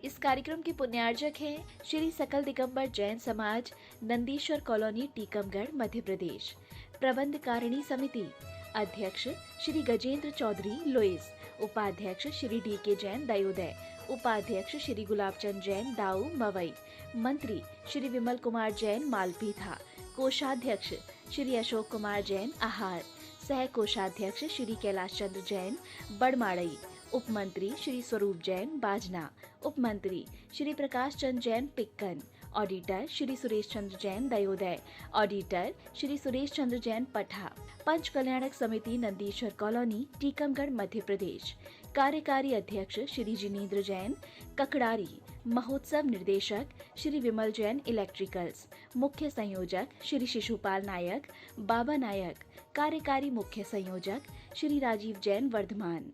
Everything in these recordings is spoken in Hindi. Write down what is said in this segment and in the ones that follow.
इस कार्यक्रम के पुण्यार्जक हैं श्री सकल दिगंबर जैन समाज, नंदीश्वर कॉलोनी, टीकमगढ़, मध्य प्रदेश। प्रबंध कारिणी समिति अध्यक्ष श्री गजेंद्र चौधरी लुइस, उपाध्यक्ष श्री डी.के. जैन, दयोदय, उपाध्यक्ष श्री गुलाबचंद जैन, दाऊ, मवई, मंत्री श्री विमल कुमार जैन, मालपीथा, कोषाध्यक्ष श्री अशोक कुमार जैन, आहार, सह कोषाध्यक्ष श्री कैलाश चंद्र जैन, बड़माड़ई, उपमंत्री श्री स्वरूप जैन, बाजना, उपमंत्री श्री प्रकाश चंद्र जैन, पिक्कन, ऑडिटर श्री सुरेश चंद्र जैन, दयोदय, ऑडिटर श्री सुरेश चंद्र जैन, पठा, पंच कल्याणक समिति, नंदीश्वर कॉलोनी, टीकमगढ़, मध्य प्रदेश। कार्यकारी अध्यक्ष श्री जिनेंद्र जैन, ककड़ारी, महोत्सव निर्देशक श्री विमल जैन, इलेक्ट्रिकल्स, मुख्य संयोजक श्री शिशुपाल नायक, बाबा नायक, कार्यकारी मुख्य संयोजक श्री राजीव जैन, वर्धमान।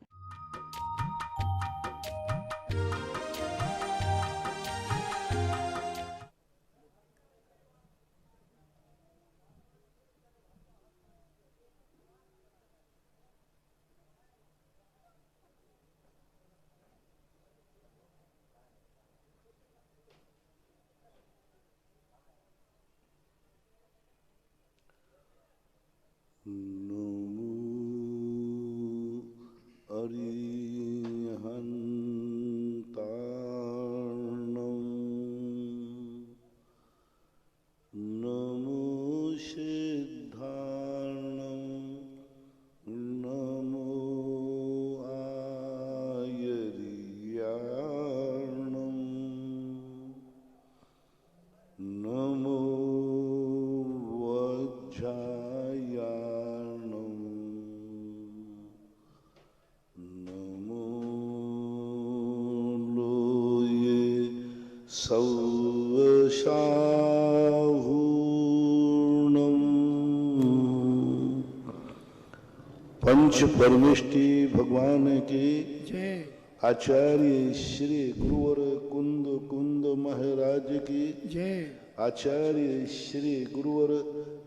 नमो अरिहन्तार्णं नमो सिद्धार्णं नमो आयर्यार्णं नमो सौशाहूर्णम् पंच परमेष्टि भगवान के जय। आचार्य श्री गुरुवर कुंद कुंद महाराज की जय। आचार्य श्री गुरुवर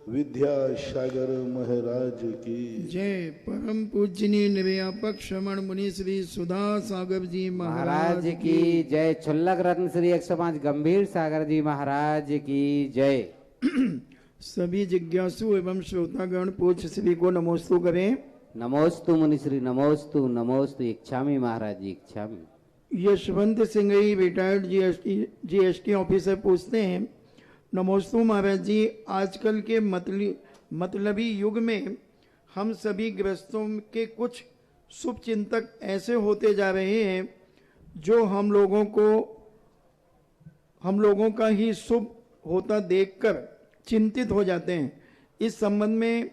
विद्यासागर महाराज की जय। परम पूजनीय निर्व्यापक श्रवण मुनि श्री सुधा सागर जी महाराज की जय। छुल्लक रत्न श्री 105 गंभीर सागर जी महाराज की जय। सभी जिज्ञासु एवं श्रोतागण पूज्य श्री को नमोस्तु करें। नमोस्तु मुनिश्री, नमोस्तु नमोस्तु। इच्छामी महाराज जी, इच्छामी। Yashwant Singh retired GST officer पूछते हैं, नमोस्तु महाराज जी, आजकल के मतलबी युग में हम सभी गृहस्थों के कुछ शुभ चिंतक ऐसे होते जा रहे हैं जो हम लोगों का ही शुभ होता देखकर चिंतित हो जाते हैं। इस संबंध में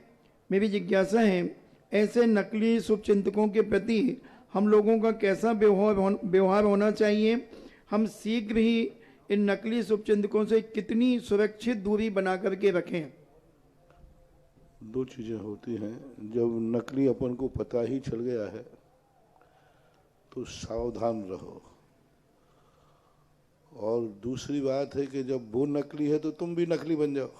मेरी जिज्ञासा है, ऐसे नकली शुभ चिंतकों के प्रति हम लोगों का कैसा व्यवहार होना चाहिए? हम शीघ्र ही इन नकली शुभचिंतकों से कितनी सुरक्षित दूरी बना करके रखें? दो चीजें होती हैं। जब नकली अपन को पता ही चल गया है तो सावधान रहो, और दूसरी बात है कि जब वो नकली है तो तुम भी नकली बन जाओ।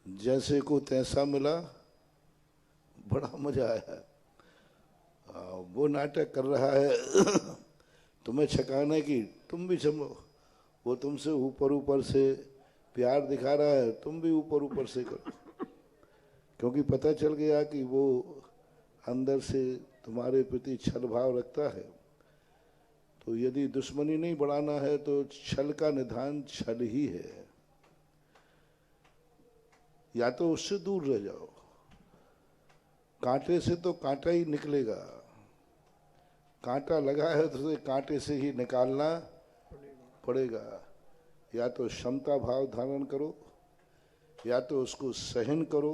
जैसे को तैसा मिला, बड़ा मजा आया। वो नाटक कर रहा है तुम्हें छकाने की, तुम भी चलो। वो तुमसे ऊपर से प्यार दिखा रहा है, तुम भी ऊपर से करो, क्योंकि पता चल गया कि वो अंदर से तुम्हारे प्रति छल भाव रखता है। तो यदि दुश्मनी नहीं बढ़ाना है तो छल का निदान छल ही है। या तो उससे दूर रह जाओ, कांटे से तो कांटा ही निकलेगा। कांटा लगा है तो उसे कांटे से ही निकालना पड़ेगा। या तो क्षमता भाव धारण करो, या तो उसको सहन करो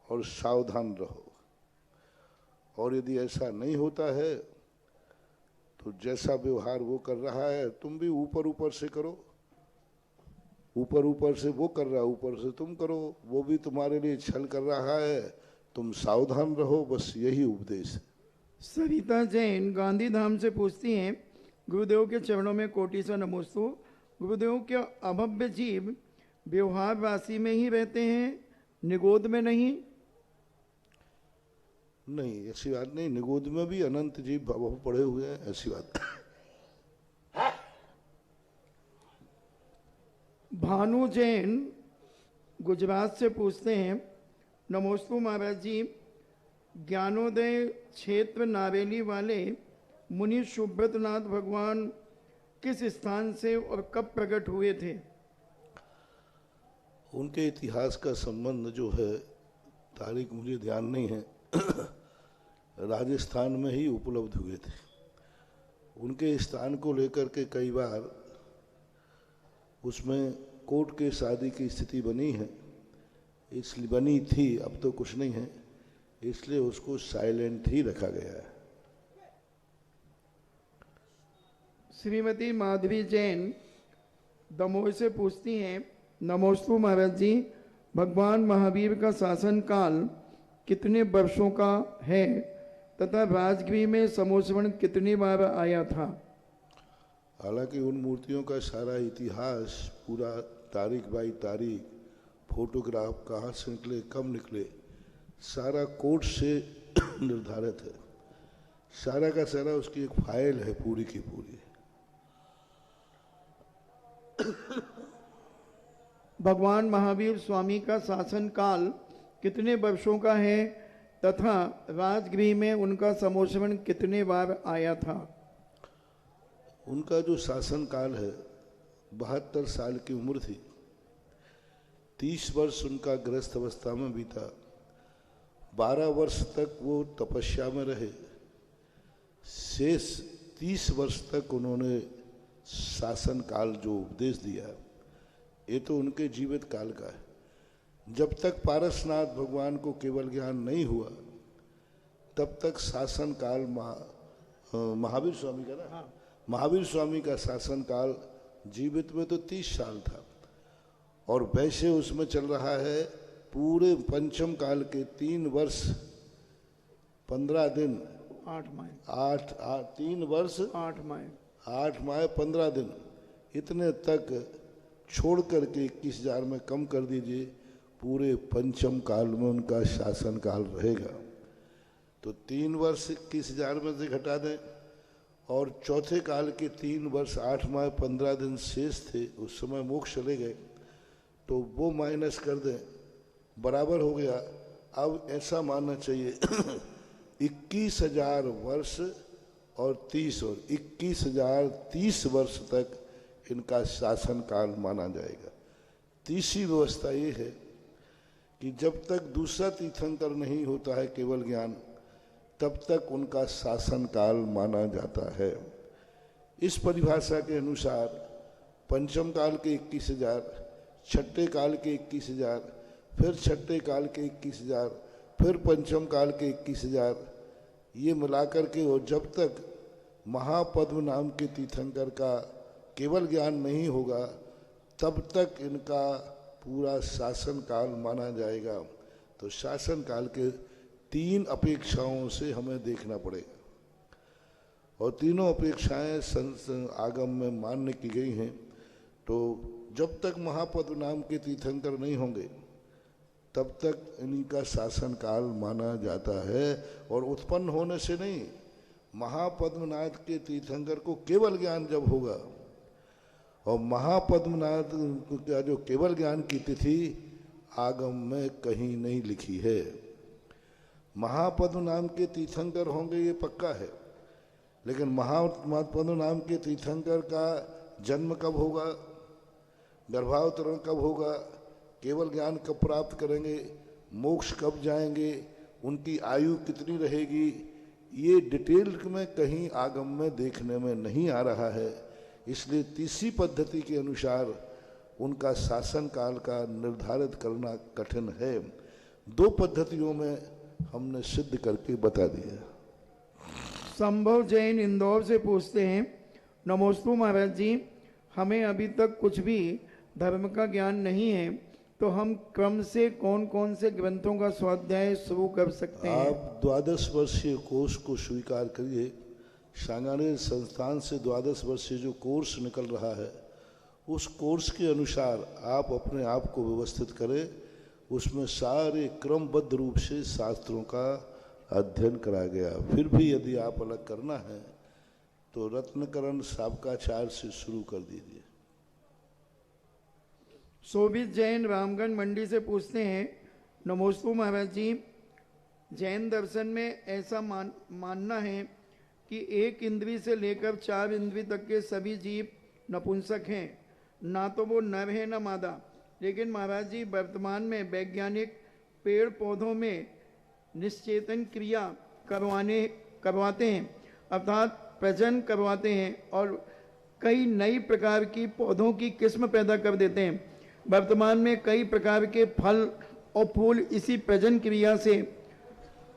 और सावधान रहो। और यदि ऐसा नहीं होता है तो जैसा व्यवहार वो कर रहा है तुम भी ऊपर से करो। ऊपर से वो कर रहा है, ऊपर से तुम करो। वो भी तुम्हारे लिए छल कर रहा है, तुम सावधान रहो। बस यही उपदेश है। सरिता जैन गांधीधाम से पूछती हैं, गुरुदेव के चरणों में कोटि से नमोस्तु। गुरुदेव, क्या अभव्य जीव व्यवहार राशि में ही रहते हैं, निगोद में नहीं? नहीं, ऐसी बात नहीं। निगोद में भी अनंत जीव पड़े हुए हैं, ऐसी बात। भानु जैन गुजरात से पूछते हैं, नमोस्तु महाराज जी, ज्ञानोदय क्षेत्र नारेली वाले मुनि सुब्रतनाथ भगवान किस स्थान से और कब प्रकट हुए थे? उनके इतिहास का संबंध जो है, तारीख मुझे ध्यान नहीं है, राजस्थान में ही उपलब्ध हुए थे। उनके स्थान को लेकर के कई बार उसमें कोर्ट के शादी की स्थिति बनी है, इसलिए बनी थी, अब तो कुछ नहीं है, इसलिए उसको साइलेंट ही रखा गया है। श्रीमती माधवी जैन दमोह से पूछती हैं, नमोस्तु महाराज जी, भगवान महावीर का शासन काल कितने वर्षों का है तथा राजगृह में समोसवन कितनी बार आया था? हालांकि उन मूर्तियों का सारा इतिहास, पूरा तारीख बाई तारीख, फोटोग्राफ कहाँ से निकले, कब निकले, सारा कोर्ट से निर्धारित है। सारा का सारा उसकी एक फाइल है पूरी की पूरी। भगवान महावीर स्वामी का शासन काल कितने वर्षों का है तथा राजगृह में उनका समोसवन कितने बार आया था? उनका जो शासन काल है 72 साल की उम्र थी। 30 वर्ष उनका गृहस्थ अवस्था में बीता, 12 वर्ष तक वो तपस्या में रहे, शेष 30 वर्ष तक उन्होंने शासन काल जो उपदेश दिया, ये तो उनके जीवित काल का है। जब तक पारसनाथ भगवान को केवल ज्ञान नहीं हुआ तब तक शासन काल महावीर स्वामी का ना, महावीर स्वामी का शासन काल जीवित में तो 30 साल था, और वैसे उसमें चल रहा है पूरे पंचम काल के 3 वर्ष 15 दिन 8 माह 3 वर्ष 8 माह 8 माह 15 दिन, इतने तक छोड़ करके 21,000 में कम कर दीजिए, पूरे पंचम काल में उनका शासन काल रहेगा। तो 3 वर्ष 21,000 में से घटा दें, और चौथे काल के 3 वर्ष 8 माह 15 दिन शेष थे, उस समय मोक्ष चले गए, तो वो माइनस कर दें, बराबर हो गया। अब ऐसा मानना चाहिए 21,000 वर्ष और 30 और 21,030 वर्ष तक इनका शासन काल माना जाएगा। तीसरी व्यवस्था ये है कि जब तक दूसरा तीर्थंकर नहीं होता है केवल ज्ञान, तब तक उनका शासन काल माना जाता है। इस परिभाषा के अनुसार पंचम काल के 21,000, छठे काल के 21,000, फिर छठे काल के 21,000, फिर पंचम काल के 21,000, ये मिलाकर के, और जब तक महापद्म नाम के तीर्थंकर का केवल ज्ञान नहीं होगा तब तक इनका पूरा शासन काल माना जाएगा। तो शासन काल के 3 अपेक्षाओं से हमें देखना पड़ेगा, और तीनों अपेक्षाएं आगम में मान्य की गई हैं। तो जब तक महापद्म नाम के तीर्थंकर नहीं होंगे तब तक इनका शासन काल माना जाता है, और उत्पन्न होने से नहीं, महापद्मनाथ के तीर्थंकर को केवल ज्ञान जब होगा, और महापद्मनाथ का जो केवल ज्ञान की तिथि आगम में कहीं नहीं लिखी है। महापद्म नाम के तीर्थंकर होंगे ये पक्का है, लेकिन महापद्म नाम के तीर्थंकर का जन्म कब होगा, गर्भावतरण कब होगा, केवल ज्ञान कब प्राप्त करेंगे, मोक्ष कब जाएंगे, उनकी आयु कितनी रहेगी, ये डिटेल में कहीं आगम में देखने में नहीं आ रहा है। इसलिए तीसरी पद्धति के अनुसार उनका शासन काल का निर्धारित करना कठिन है। 2 पद्धतियों में हमने सिद्ध करके बता दिया। संभव जैन इंदौर से पूछते हैं, नमोस्तु महाराज जी, हमें अभी तक कुछ भी धर्म का ज्ञान नहीं है, तो हम क्रम से कौन कौन से ग्रंथों का स्वाध्याय शुरू कर सकते हैं? आप 12 वर्षीय कोर्स को स्वीकार करिए। सांगानेर संस्थान से 12 वर्षीय जो कोर्स निकल रहा है, उस कोर्स के अनुसार आप अपने आप को व्यवस्थित करें। उसमें सारे क्रमबद्ध रूप से शास्त्रों का अध्ययन कराया गया। फिर भी यदि आप अलग करना है तो रत्नकरण शाब्काचार्य से शुरू कर दीजिए। शोभित जैन रामगंज मंडी से पूछते हैं, नमोस्तु महाराज जी, जैन दर्शन में ऐसा मानना है कि एक इंद्री से लेकर 4 इंद्री तक के सभी जीव नपुंसक हैं, ना तो वो नर है ना मादा। लेकिन महाराज जी वर्तमान में वैज्ञानिक पेड़ पौधों में निश्चेतन क्रिया करवाते हैं, अर्थात प्रजनन करवाते हैं और कई नई प्रकार की पौधों की किस्म पैदा कर देते हैं। वर्तमान में कई प्रकार के फल और फूल इसी प्रजनन क्रिया से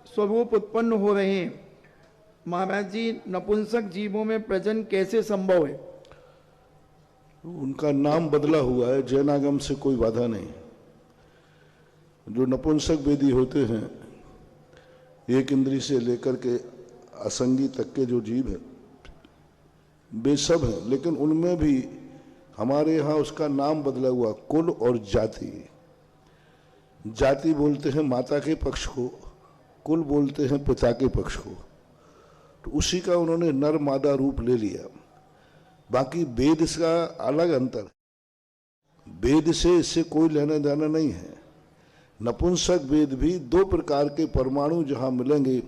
स्वरूप उत्पन्न हो रहे हैं। महाराज जी, नपुंसक जीवों में प्रजनन कैसे संभव है? उनका नाम बदला हुआ है, जैनागम से कोई बाधा नहीं। जो नपुंसक वेदी होते हैं, एक इंद्री से लेकर के असंगी तक के जो जीव हैं वे सब हैं, लेकिन उनमें भी हमारे यहाँ उसका नाम बदला हुआ, कुल और जाति। जाति बोलते हैं माता के पक्ष को, कुल बोलते हैं पिता के पक्ष को। तो उसी का उन्होंने नर मादा रूप ले लिया। बाकी वेद का अलग अंतर है, वेद से इससे कोई लेना देना नहीं है। नपुंसक वेद भी 2 प्रकार के परमाणु जहाँ मिलेंगे,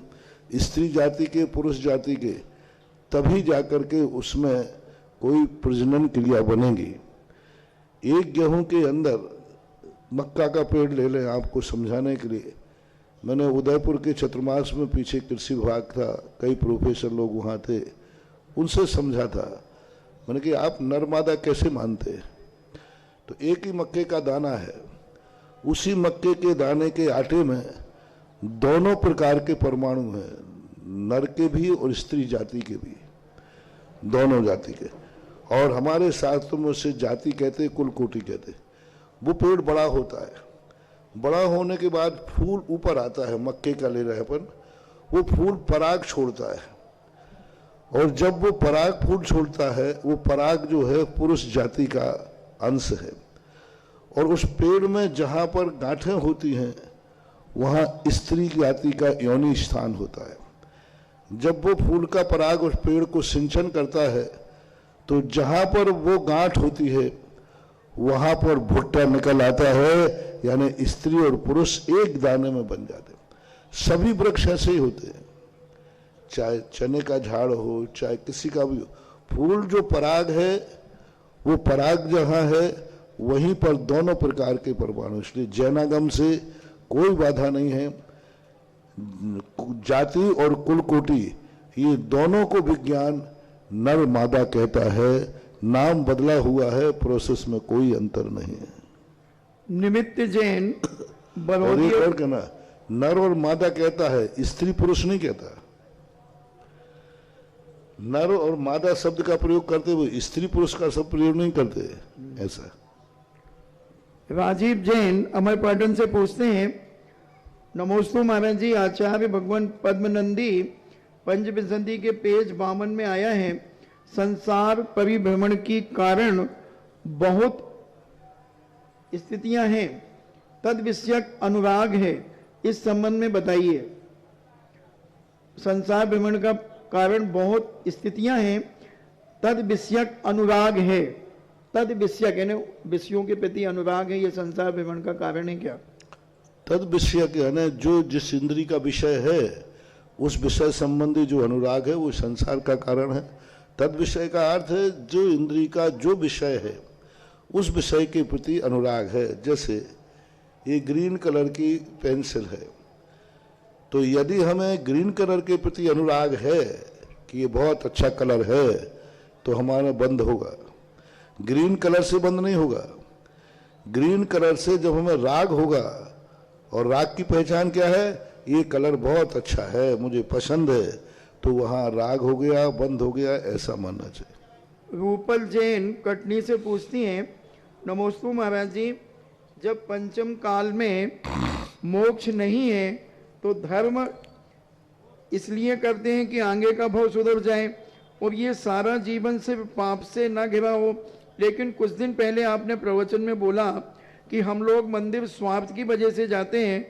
स्त्री जाति के पुरुष जाति के, तभी जाकर के उसमें कोई प्रजनन क्रिया बनेगी। एक गेहूं के अंदर, मक्का का पेड़ ले लें आपको समझाने के लिए, मैंने उदयपुर के चतुर्मास में पीछे कृषि विभाग था, कई प्रोफेसर लोग वहाँ थे, उनसे समझा था। मैंने कि आप नर मादा कैसे मानते हैं? तो एक ही मक्के का दाना है, उसी मक्के के दाने के आटे में दोनों प्रकार के परमाणु हैं, नर के भी और स्त्री जाति के भी, दोनों जाति के। और हमारे शास्त्रों में उसे जाति कहते, कुल कोटि कहते। वो पेड़ बड़ा होता है, बड़ा होने के बाद फूल ऊपर आता है, मक्के का ले रहे अपन, वो फूल पराग छोड़ता है। और जब वो पराग फूल छोड़ता है, वो पराग जो है पुरुष जाति का अंश है। और उस पेड़ में जहाँ पर गांठें होती हैं, वहाँ स्त्री जाति का योनि स्थान होता है। जब वो फूल का पराग उस पेड़ को सिंचन करता है, तो जहाँ पर वो गांठ होती है वहाँ पर भुट्टा निकल आता है, यानी स्त्री और पुरुष एक दाने में बन जाते हैं। सभी वृक्ष ऐसे ही होते हैं, चाहे चने का झाड़ हो, चाहे किसी का भी हो। फूल जो पराग है, वो पराग जहाँ है वहीं पर दोनों प्रकार के परमाणु। इसलिए जैनागम से कोई बाधा नहीं है। जाति और कुल कोटि, ये दोनों को विज्ञान नर मादा कहता है। नाम बदला हुआ है, प्रोसेस में कोई अंतर नहीं है। निमित्त जैन और बरौनी एक और कहना, नर और मादा कहता है, स्त्री पुरुष नहीं कहता। नर और मादा शब्द का प्रयोग करते हुए स्त्री पुरुष का शब्द प्रयोग नहीं करते। ऐसा राजीव जैन अमरपाटन से पूछते हैं, नमोस्तु महाराज जी, आचार्य भगवान पद्मनंदी पंचविंशति के पेज 52 में आया है, संसार परिभ्रमण की कारण बहुत स्थितियां हैं, तद विषयक अनुराग है, इस संबंध में बताइए। संसार भ्रमण का कारण बहुत स्थितियां हैं, तद विषयक अनुराग है। तद विषयक यानी विषयों के प्रति अनुराग है, ये संसार भ्रमण का कारण है क्या? तद विषय यानी जो जिस इंद्री का विषय है, उस विषय संबंधी जो अनुराग है वो संसार का कारण है। तद विषय का अर्थ है जो इंद्री का जो विषय है उस विषय के प्रति अनुराग है। जैसे ये ग्रीन कलर की पेंसिल है, तो यदि हमें ग्रीन कलर के प्रति अनुराग है कि ये बहुत अच्छा कलर है, तो हमारा बंद होगा। ग्रीन कलर से बंद नहीं होगा। ग्रीन कलर से जब हमें राग होगा, और राग की पहचान क्या है? ये कलर बहुत अच्छा है, मुझे पसंद है, तो वहाँ राग हो गया, बंद हो गया, ऐसा मानना चाहिए। रूपल जैन कटनी से पूछती हैं, नमोस्तु महाराज जी, जब पंचम काल में मोक्ष नहीं है तो धर्म इसलिए करते हैं कि आगे का भव सुधर जाए और ये सारा जीवन सिर्फ पाप से ना घिरा हो। लेकिन कुछ दिन पहले आपने प्रवचन में बोला कि हम लोग मंदिर स्वार्थ की वजह से जाते हैं,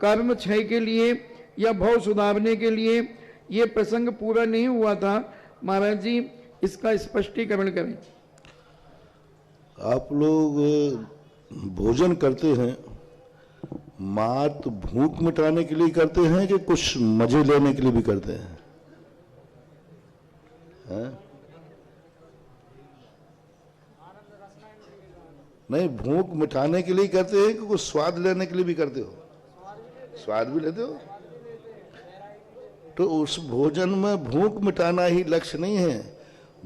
कर्म क्षय के लिए या भव सुधारने के लिए। ये प्रसंग पूरा नहीं हुआ था, महाराज जी इसका स्पष्टीकरण करें। आप लोग भोजन करते हैं मात्र भूख मिटाने के लिए करते हैं कि कुछ मजे लेने के लिए भी करते हैं? नहीं, भूख मिटाने के लिए करते हैं कि कुछ स्वाद लेने के लिए भी करते हो? स्वाद भी लेते हो। तो उस भोजन में भूख मिटाना ही लक्ष्य नहीं है।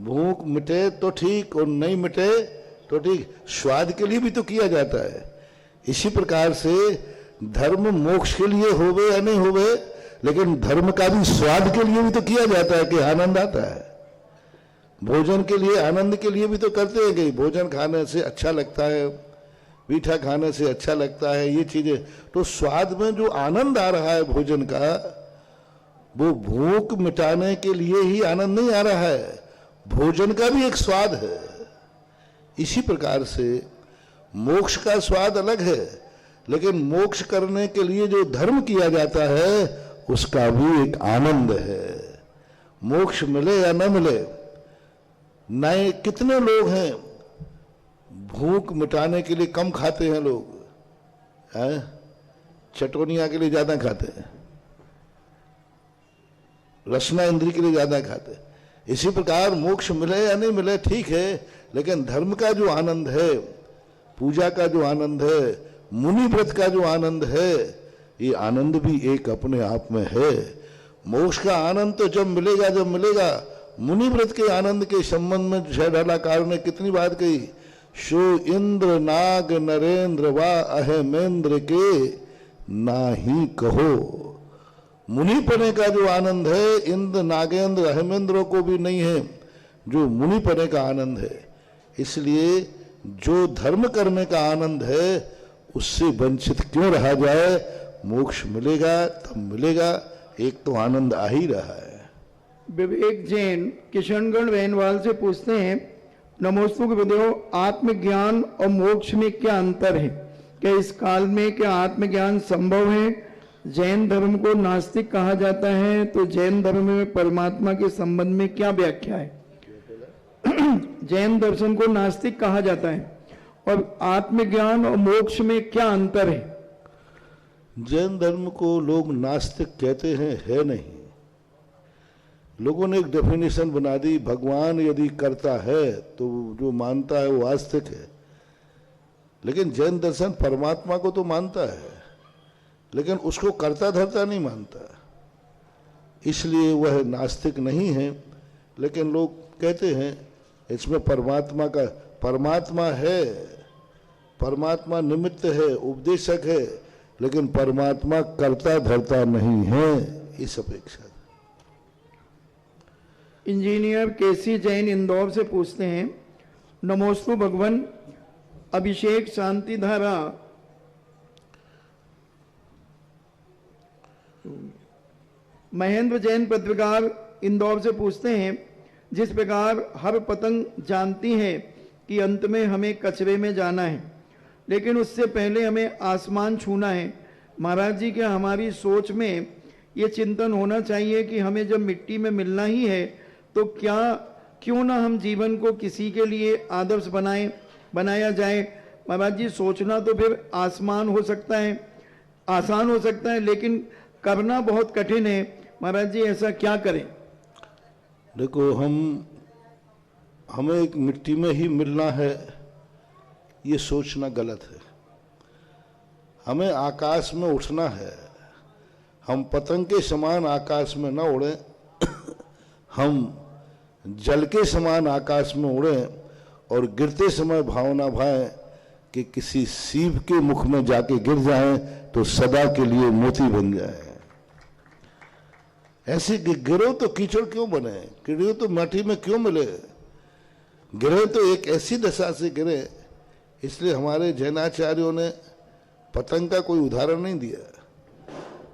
भूख मिटे तो ठीक और नहीं मिटे तो ठीक, स्वाद के लिए भी तो किया जाता है। इसी प्रकार से धर्म मोक्ष के लिए होवे या नहीं होवे, लेकिन धर्म का भी स्वाद के लिए भी तो किया जाता है कि आनंद आता है। भोजन के लिए, आनंद के लिए भी तो करते हैं कि भोजन खाने से अच्छा लगता है, मीठा खाने से अच्छा लगता है, ये चीजें। तो स्वाद में जो आनंद आ रहा है भोजन का, वो भूख मिटाने के लिए ही आनंद नहीं आ रहा है, भोजन का भी एक स्वाद है। इसी प्रकार से मोक्ष का स्वाद अलग है, लेकिन मोक्ष करने के लिए जो धर्म किया जाता है उसका भी एक आनंद है। मोक्ष मिले या न मिले, नए कितने लोग हैं भूख मिटाने के लिए कम खाते हैं लोग, हैं चटोनिया के लिए ज्यादा खाते हैं, रसना इंद्री के लिए ज्यादा खाते हैं। इसी प्रकार मोक्ष मिले या नहीं मिले ठीक है, लेकिन धर्म का जो आनंद है, पूजा का जो आनंद है, मुनि व्रत का जो आनंद है, ये आनंद भी एक अपने आप में है। मोक्ष का आनंद तो जब मिलेगा। मुनि व्रत के आनंद के संबंध में जयढालाकार ने कितनी बात कही, शो इंद्र नाग नरेंद्र वा अहेमेंद्र के नाही कहो। मुनि पने का जो आनंद है, इंद्र नागेंद्र अहेमेंद्रों को भी नहीं है जो मुनि पने का आनंद है। इसलिए जो धर्म करने का आनंद है उससे वंचित क्यों रहा जाए। मोक्ष मिलेगा तब मिलेगा, एक तो आनंद आ ही रहा है। विवेक जैन किशनगढ़ वैनवाल से पूछते हैं, नमोस्तु के बदेव, आत्मज्ञान और मोक्ष में क्या अंतर है? क्या इस काल में क्या आत्मज्ञान संभव है? जैन धर्म को नास्तिक कहा जाता है, तो जैन धर्म में परमात्मा के संबंध में क्या व्याख्या है? जैन दर्शन को नास्तिक कहा जाता है, और आत्मज्ञान और मोक्ष में क्या अंतर है? जैन धर्म को लोग नास्तिक कहते हैं, है नहीं। लोगों ने एक डेफिनेशन बना दी, भगवान यदि करता है तो जो मानता है वो आस्तिक है। लेकिन जैन दर्शन परमात्मा को तो मानता है, लेकिन उसको करता धरता नहीं मानता, इसलिए वह नास्तिक नहीं है। लेकिन लोग कहते हैं इसमें परमात्मा है, परमात्मा निमित्त है, उपदेशक है, लेकिन परमात्मा करता धरता नहीं है, इस अपेक्षा। इंजीनियर केसी जैन इंदौर से पूछते हैं, नमोस्तु भगवान, अभिषेक शांति धारा महेंद्र जैन पत्रकार इंदौर से पूछते हैं, जिस प्रकार हर पतंग जानती है कि अंत में हमें कचरे में जाना है, लेकिन उससे पहले हमें आसमान छूना है, महाराज जी क्या हमारी सोच में ये चिंतन होना चाहिए कि हमें जब मिट्टी में मिलना ही है तो क्यों ना हम जीवन को किसी के लिए आदर्श बनाया जाए? महाराज जी सोचना तो फिर आसमान हो सकता है, आसान हो सकता है, लेकिन करना बहुत कठिन है। महाराज जी ऐसा क्या करें? देखो, हमें एक मिट्टी में ही मिलना है, ये सोचना गलत है। हमें आकाश में उठना है, हम पतंग के समान आकाश में न उड़े, हम जल के समान आकाश में उड़े और गिरते समय भावना भाएं कि किसी सीप के मुख में जाके गिर जाएं तो सदा के लिए मोती बन जाए। ऐसे गिरो तो कीचड़ क्यों बने, गिरो तो माटी में क्यों मिले, गिरे तो एक ऐसी दशा से गिरे। इसलिए हमारे जैनाचार्यों ने पतंग का कोई उदाहरण नहीं दिया।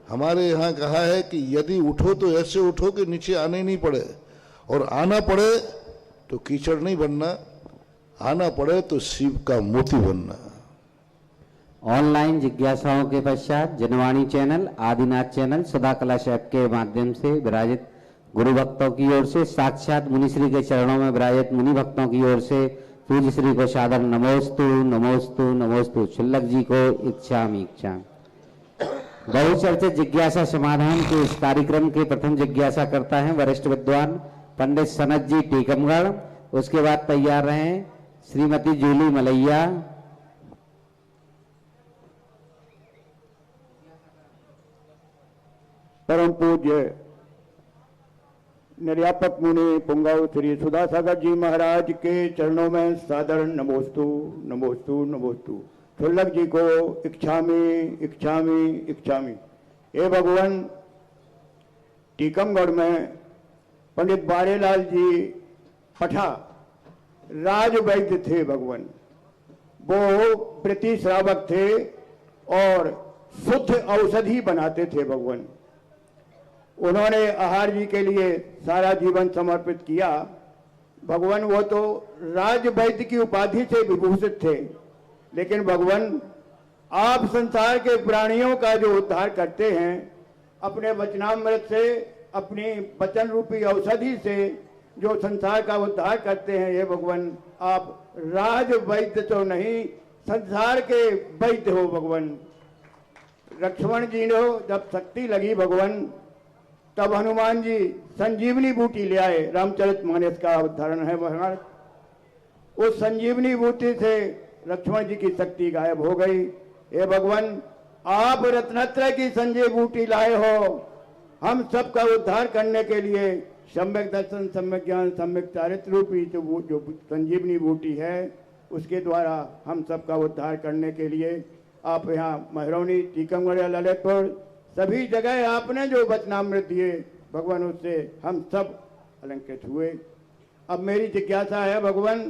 हमारे यहाँ कहा है कि यदि उठो तो ऐसे उठो कि नीचे आने ही नहीं पड़े, और आना पड़े तो कीचड़ नहीं बनना, आना पड़े तो सीप का मोती बनना। ऑनलाइन जिज्ञासाओं के पश्चात जनवाणी चैनल, आदिनाथ चैनल, सदा कला ऐप के माध्यम से विराजित गुरु भक्तों की ओर से, साक्षात मुनिश्री के चरणों में विराजित मुनि भक्तों की ओर से पूज्य श्री को सादर नमोस्तु नमोस्तु नमोस्तु। शुल्लक जी को इच्छामि इच्छामि। बहुचर्चित जिज्ञासा समाधान के इस कार्यक्रम के प्रथम जिज्ञासा करता है वरिष्ठ विद्वान पंडित सनत जी टीकमगढ़। उसके बाद तैयार रहें श्रीमती जूली मलैया। परम पूज्य निर्यापक मुनि पुंगव श्री सुधासागर जी महाराज के चरणों में सादर नमोस्तु नमोस्तु नमोस्तु। शुल्लक जी को इच्छामि इच्छामि इच्छामि। हे भगवान, टीकमगढ़ में पंडित बारेलाल जी पठा राज वैद्य थे भगवान। वो प्रति श्रावक थे और शुद्ध औषधि बनाते थे भगवान। उन्होंने आहार जी के लिए सारा जीवन समर्पित किया भगवान। वो तो राज वैद्य की उपाधि से विभूषित थे, लेकिन भगवान आप संसार के प्राणियों का जो उद्धार करते हैं अपने वचनामृत से, अपनी वचन रूपी औषधि से जो संसार का उद्धार करते हैं, ये भगवान आप राज वैद्य तो नहीं संसार के वैद्य हो भगवान। लक्ष्मण जी ने जब शक्ति लगी भगवान, तब हनुमान जी संजीवनी बूटी ले आए। रामचरितमानस का उदाहरण है महाराज। उस संजीवनी बूटी से लक्ष्मण जी की शक्ति गायब हो गई। हे भगवान, आप रत्नत्रय की संजय बूटी लाए हो हम सबका उद्धार करने के लिए। सम्यक दर्शन, सम्यक ज्ञान, सम्यक चारित्र रूपी जो संजीवनी बूटी है, उसके द्वारा हम सबका उद्धार करने के लिए आप यहाँ महरौनी, टीकमगढ़, ललितपुर सभी जगह आपने जो वचनामृत दिए भगवान, उससे हम सब अलंकृत हुए। अब मेरी जिज्ञासा है भगवान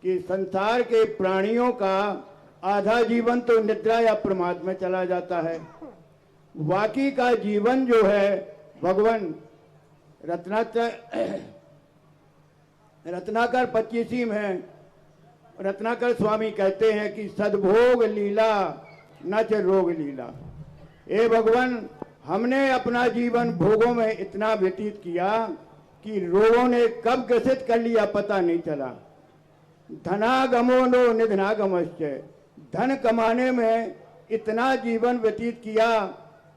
कि संसार के प्राणियों का आधा जीवन तो निद्रा या प्रमाद में चला जाता है, बाकी का जीवन जो है भगवान रत्नाकर 25 में रत्नाकर स्वामी कहते हैं कि सद्भोग लीला न च रोग लीला। हे भगवान, हमने अपना जीवन भोगों में इतना व्यतीत किया कि रोगों ने कब ग्रसित कर लिया पता नहीं चला। धनागमो नो निधनागमश्च, धन कमाने में इतना जीवन व्यतीत किया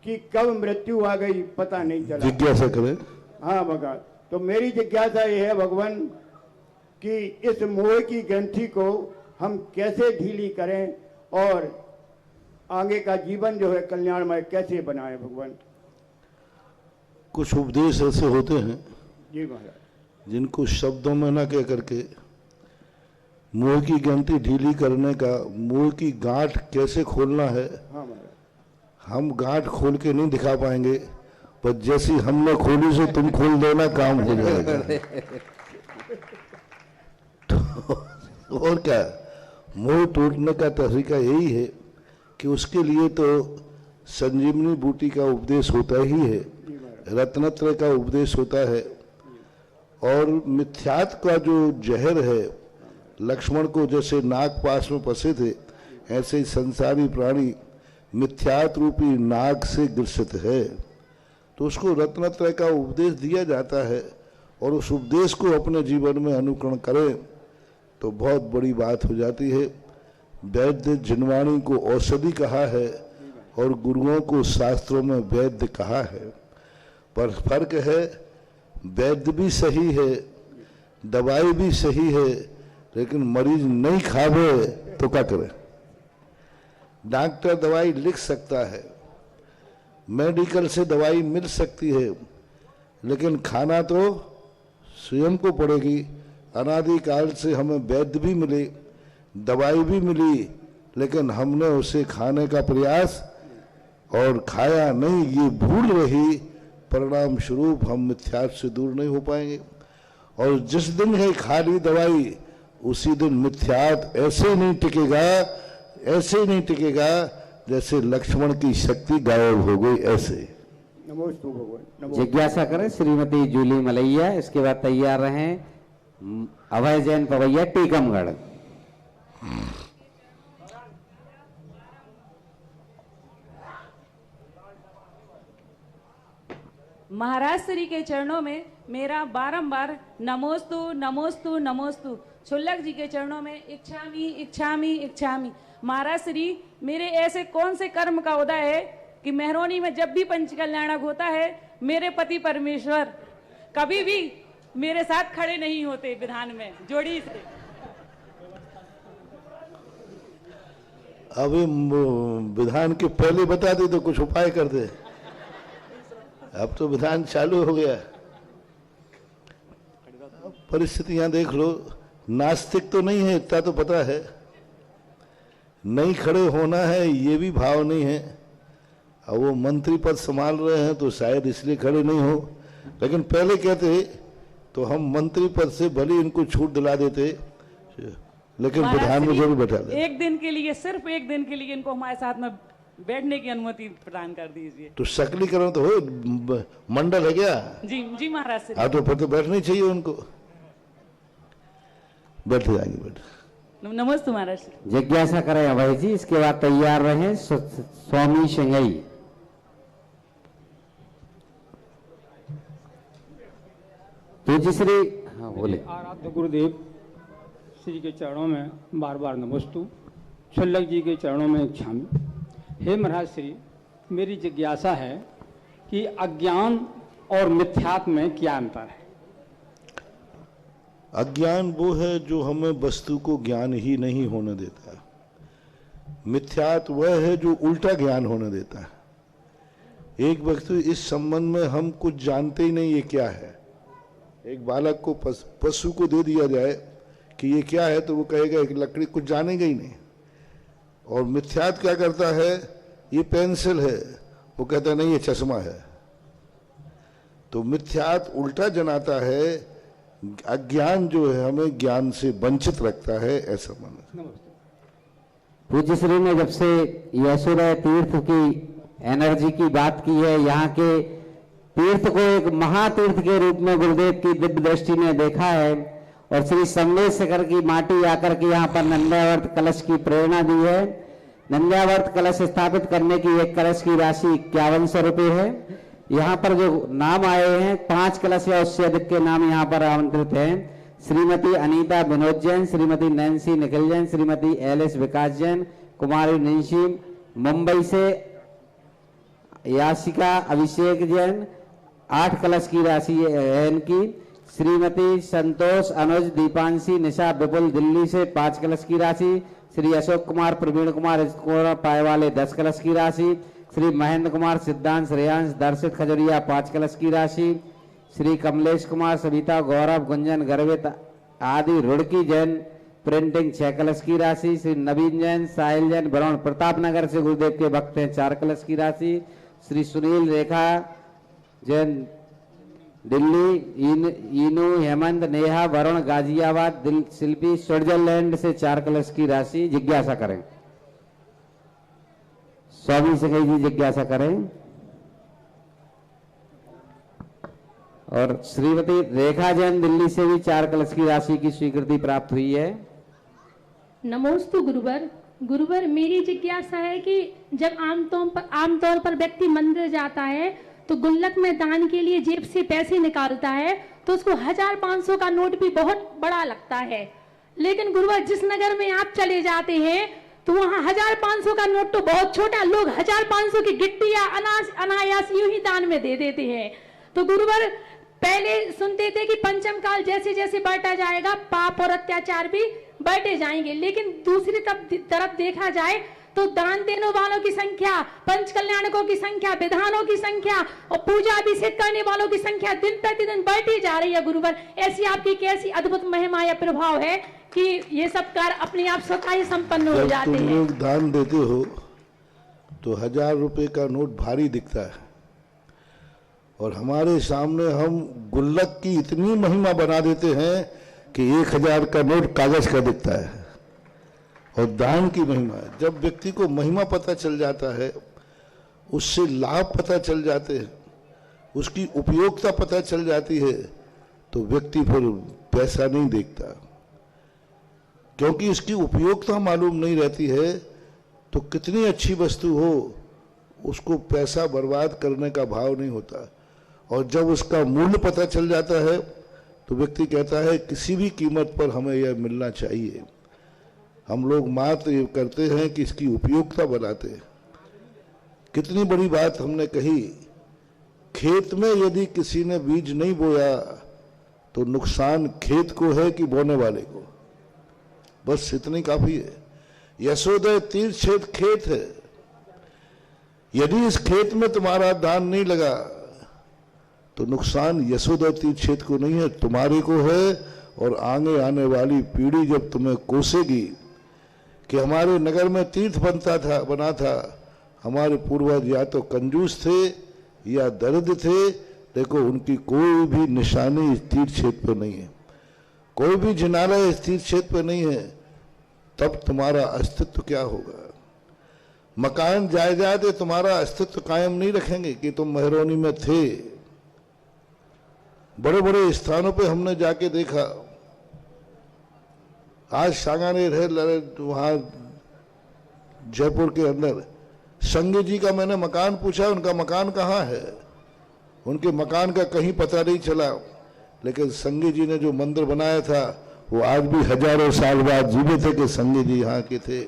कि कब मृत्यु आ गई पता नहीं चला। जिज्ञासा करें। हाँ भगवान, तो मेरी जिज्ञासा ये है भगवान कि इस मोह की ग्रंथि को हम कैसे ढीली करें और आगे का जीवन जो है कल्याणमय कैसे बनाए भगवान। कुछ उपदेश ऐसे होते हैं जी महाराज, जिनको शब्दों में न कह करके मोह की ग्रंथि ढीली करने का, मोह की गांठ कैसे खोलना है, हाँ महाराज, हम गांठ खोल के नहीं दिखा पाएंगे, पर जैसी हमने खोली से तुम खोल देना, काम हो जाएगा। तो और क्या, मोह टूटने का तरीका यही है कि उसके लिए तो संजीवनी बूटी का उपदेश होता ही है, रत्नत्रय का उपदेश होता है, और मिथ्यात्व का जो जहर है, लक्ष्मण को जैसे नाग पास में फंसे थे, ऐसे ही संसारी प्राणी मिथ्यात्व रूपी नाग से ग्रसित है। तो उसको रत्नत्रय का उपदेश दिया जाता है, और उस उपदेश को अपने जीवन में अनुकरण करें तो बहुत बड़ी बात हो जाती है। वैद्य जिनवाणी को औषधि कहा है और गुरुओं को शास्त्रों में वैद्य कहा है, पर फर्क है, वैद्य भी सही है, दवाई भी सही है, लेकिन मरीज नहीं खावे तो क्या करे। डॉक्टर दवाई लिख सकता है, मेडिकल से दवाई मिल सकती है, लेकिन खाना तो स्वयं को पड़ेगी। अनादिकाल से हमें वैद्य भी मिले, दवाई भी मिली, लेकिन हमने उसे खाने का प्रयास और खाया नहीं, ये भूल रही, परिणाम स्वरूप हम मिथ्यात्व से दूर नहीं हो पाएंगे। और जिस दिन है खाली दवाई, उसी दिन मिथ्यात्व ऐसे नहीं टिकेगा, ऐसे नहीं टिकेगा जैसे लक्ष्मण की शक्ति गायब हो गई ऐसे। नमोस्तु भगवान, नमो। जिज्ञासा करें श्रीमती जूली मलैया। इसके बाद तैयार रहें अभय जैन पवैया टीकमगढ़। महाराज श्री के चरणों में मेरा बारंबार नमोस्तु नमोस्तु नमोस्तु। शुल्लक जी के चरणों में इच्छामि इच्छामि इच्छामि। महाराज श्री, मेरे ऐसे कौन से कर्म का उदय है कि मेहरोनी में जब भी पंच कल्याणक होता है मेरे पति परमेश्वर कभी भी मेरे साथ खड़े नहीं होते विधान में जोड़ी से। अभी विधान के पहले बता दे तो कुछ उपाय कर दे। अब तो विधान चालू हो गया। परिस्थितियां देख लो, नास्तिक तो नहीं है इतना तो पता है, नहीं खड़े होना है ये भी भाव नहीं है। अब वो मंत्री पद संभाल रहे हैं तो शायद इसलिए खड़े नहीं हो, लेकिन पहले कहते तो हम मंत्री पद से भले इनको छूट दिला देते, लेकिन विधान में जरूर बैठा दे। एक दिन के लिए, सिर्फ एक दिन के लिए इनको हमारे साथ में बैठने की अनुमति प्रदान कर दीजिए। तो सकलीकरण तो हो, मंडल है क्या? जी जी महाराज श्री। हाँ तो फिर तो बैठना ही चाहिए उनको। बैठ जाएंगे, बैठ। नमस्ते महाराज श्री। जिज्ञासा करें अभय जी, इसके बाद तैयार रहे स्वामी सिंगई। पूज्य श्री, हाँ बोले। आराध्य गुरुदेव श्री के चरणों में बार बार नमस्तु। शुल्लक जी के चरणों में इच्छामि। हे महाराज श्री, मेरी जिज्ञासा है कि अज्ञान और मिथ्यात्व में क्या अंतर है? अज्ञान वो है जो हमें वस्तु को ज्ञान ही नहीं होने देता। मिथ्यात वह है जो उल्टा ज्ञान होने देता है। एक वस्तु इस संबंध में हम कुछ जानते ही नहीं ये क्या है। एक बालक को पशु को दे दिया जाए कि ये क्या है तो वो कहेगा एक लकड़ी, कुछ जानेगा ही नहीं। और मिथ्यात क्या करता है, ये पेंसिल है, वो कहता है नहीं ये चश्मा है। तो मिथ्यात उल्टा जनाता है, अज्ञान जो है हमें ज्ञान से वंचित रखता है, ऐसा माना। पूज्य श्री ने जब से यशोदय तीर्थ की एनर्जी की बात की है, यहाँ के तीर्थ को एक महातीर्थ के रूप में गुरुदेव की दिव्य दृष्टि ने देखा है और श्री सम्मेशकर की माटी आकर के यहाँ पर नंद्यावर्त कलश की प्रेरणा दी है। नंद्यावर्त कलश स्थापित करने की एक कलश की राशि 5100 रुपये है। यहाँ पर जो नाम आए हैं 5 कलश या उससे अधिक के नाम यहाँ पर आमंत्रित हैं। श्रीमती अनीता विनोद जैन, श्रीमती नैन्सी निखिल जैन, श्रीमती एलिस विकास जैन, कुमारी निंशी मुंबई से, याशिका अभिषेक जैन 8 कलश की राशि है इनकी। श्रीमती संतोष अनुज दीपांशी निशा विपुल दिल्ली से 5 कलश की राशि। श्री अशोक कुमार प्रवीण कुमार पाए वाले 10 कलश की राशि। श्री महेंद्र कुमार सिद्धांत श्रेयांश दर्शित खजुरिया 5 कलश की राशि। श्री कमलेश कुमार सविता गौरव गुंजन गर्वित आदि रुड़की जैन प्रिंटिंग 6 कलश की राशि। श्री नवीन जैन साहिल जैन बरौन प्रतापनगर से गुरुदेव के भक्त हैं 4 कलश की राशि। श्री सुनील रेखा जैन दिल्ली, इनू हेमंत नेहा वरुण गाजियाबाद, शिल्पी स्विट्जरलैंड से 4 कलश की राशि। जिज्ञासा करें स्वामी सिंह जी, जिज्ञासा करें। और श्रीमती रेखा जैन दिल्ली से भी 4 कलश की राशि की स्वीकृति प्राप्त हुई है। नमोस्तु गुरुवर। गुरुवर, मेरी जिज्ञासा है कि जब आमतौर पर व्यक्ति मंदिर जाता है तो गुल्लक में दान के लिए जेब से पैसे निकालता है तो उसको 1000-500 का नोट भी बहुत बड़ा लगता है। लेकिन गुरुवर, जिस नगर में आप चले जाते हैं तो वहाँ 1000-500 का नोट तो बहुत छोटा, लोग 1000-500 की गिट्टी या अनायास यूं ही दान में दे देते हैं। तो गुरुवर, पहले सुनते थे कि पंचम काल जैसे जैसे बढ़ता जाएगा पाप और अत्याचार भी बढ़ते जाएंगे, लेकिन दूसरी तरफ देखा जाए तो दान देने वालों की संख्या, पंच कल्याणकों की संख्या, विधानों की संख्या और पूजा अभिषेक करने वालों की संख्या दिन प्रतिदिन बढ़ती जा रही है। गुरुवर, ऐसी आपकी कैसी अद्भुत महिमा या प्रभाव है कि ये सब कार्य अपने आप स्वतः ही संपन्न हो जाते हैं? तुम लोग दान देते हो तो 1000 रुपए का नोट भारी दिखता है और हमारे सामने हम गुल्लक की इतनी महिमा बना देते हैं कि 1000 का नोट कागज का दिखता है। और दान की महिमा, जब व्यक्ति को महिमा पता चल जाता है, उससे लाभ पता चल जाते हैं, उसकी उपयोगिता पता चल जाती है, तो व्यक्ति फिर पैसा नहीं देखता। क्योंकि इसकी उपयोगिता मालूम नहीं रहती है तो कितनी अच्छी वस्तु हो उसको पैसा बर्बाद करने का भाव नहीं होता। और जब उसका मूल्य पता चल जाता है तो व्यक्ति कहता है किसी भी कीमत पर हमें यह मिलना चाहिए। हम लोग मात्र ये करते हैं कि इसकी उपयोगिता बनाते हैं। कितनी बड़ी बात हमने कही, खेत में यदि किसी ने बीज नहीं बोया तो नुकसान खेत को है कि बोने वाले को, बस इतनी काफी है। यशोदय तीर्थ क्षेत्र खेत है, यदि इस खेत में तुम्हारा दान नहीं लगा तो नुकसान यशोदय तीर्थ क्षेत्र को नहीं है, तुम्हारे को है। और आगे आने वाली पीढ़ी जब तुम्हें कोसेगी कि हमारे नगर में तीर्थ बना था, हमारे पूर्वज या तो कंजूस थे या दरिद्र थे, देखो उनकी कोई भी निशानी इस तीर्थ क्षेत्र पर नहीं है, कोई भी जिनालय इस तीर्थ क्षेत्र पर नहीं है, तब तुम्हारा अस्तित्व क्या होगा। मकान जायदाद तुम्हारा अस्तित्व कायम नहीं रखेंगे कि तुम मेहरौनी में थे। बड़े बड़े स्थानों पे हमने जाके देखा, आज सांगानेर है वहां जयपुर के अंदर, संगे जी का मैंने मकान पूछा, उनका मकान कहाँ है, उनके मकान का कहीं पता नहीं चला। लेकिन संगे जी ने जो मंदिर बनाया था वो आज भी हजारों साल बाद जीवित है कि संगे जी यहाँ के थे।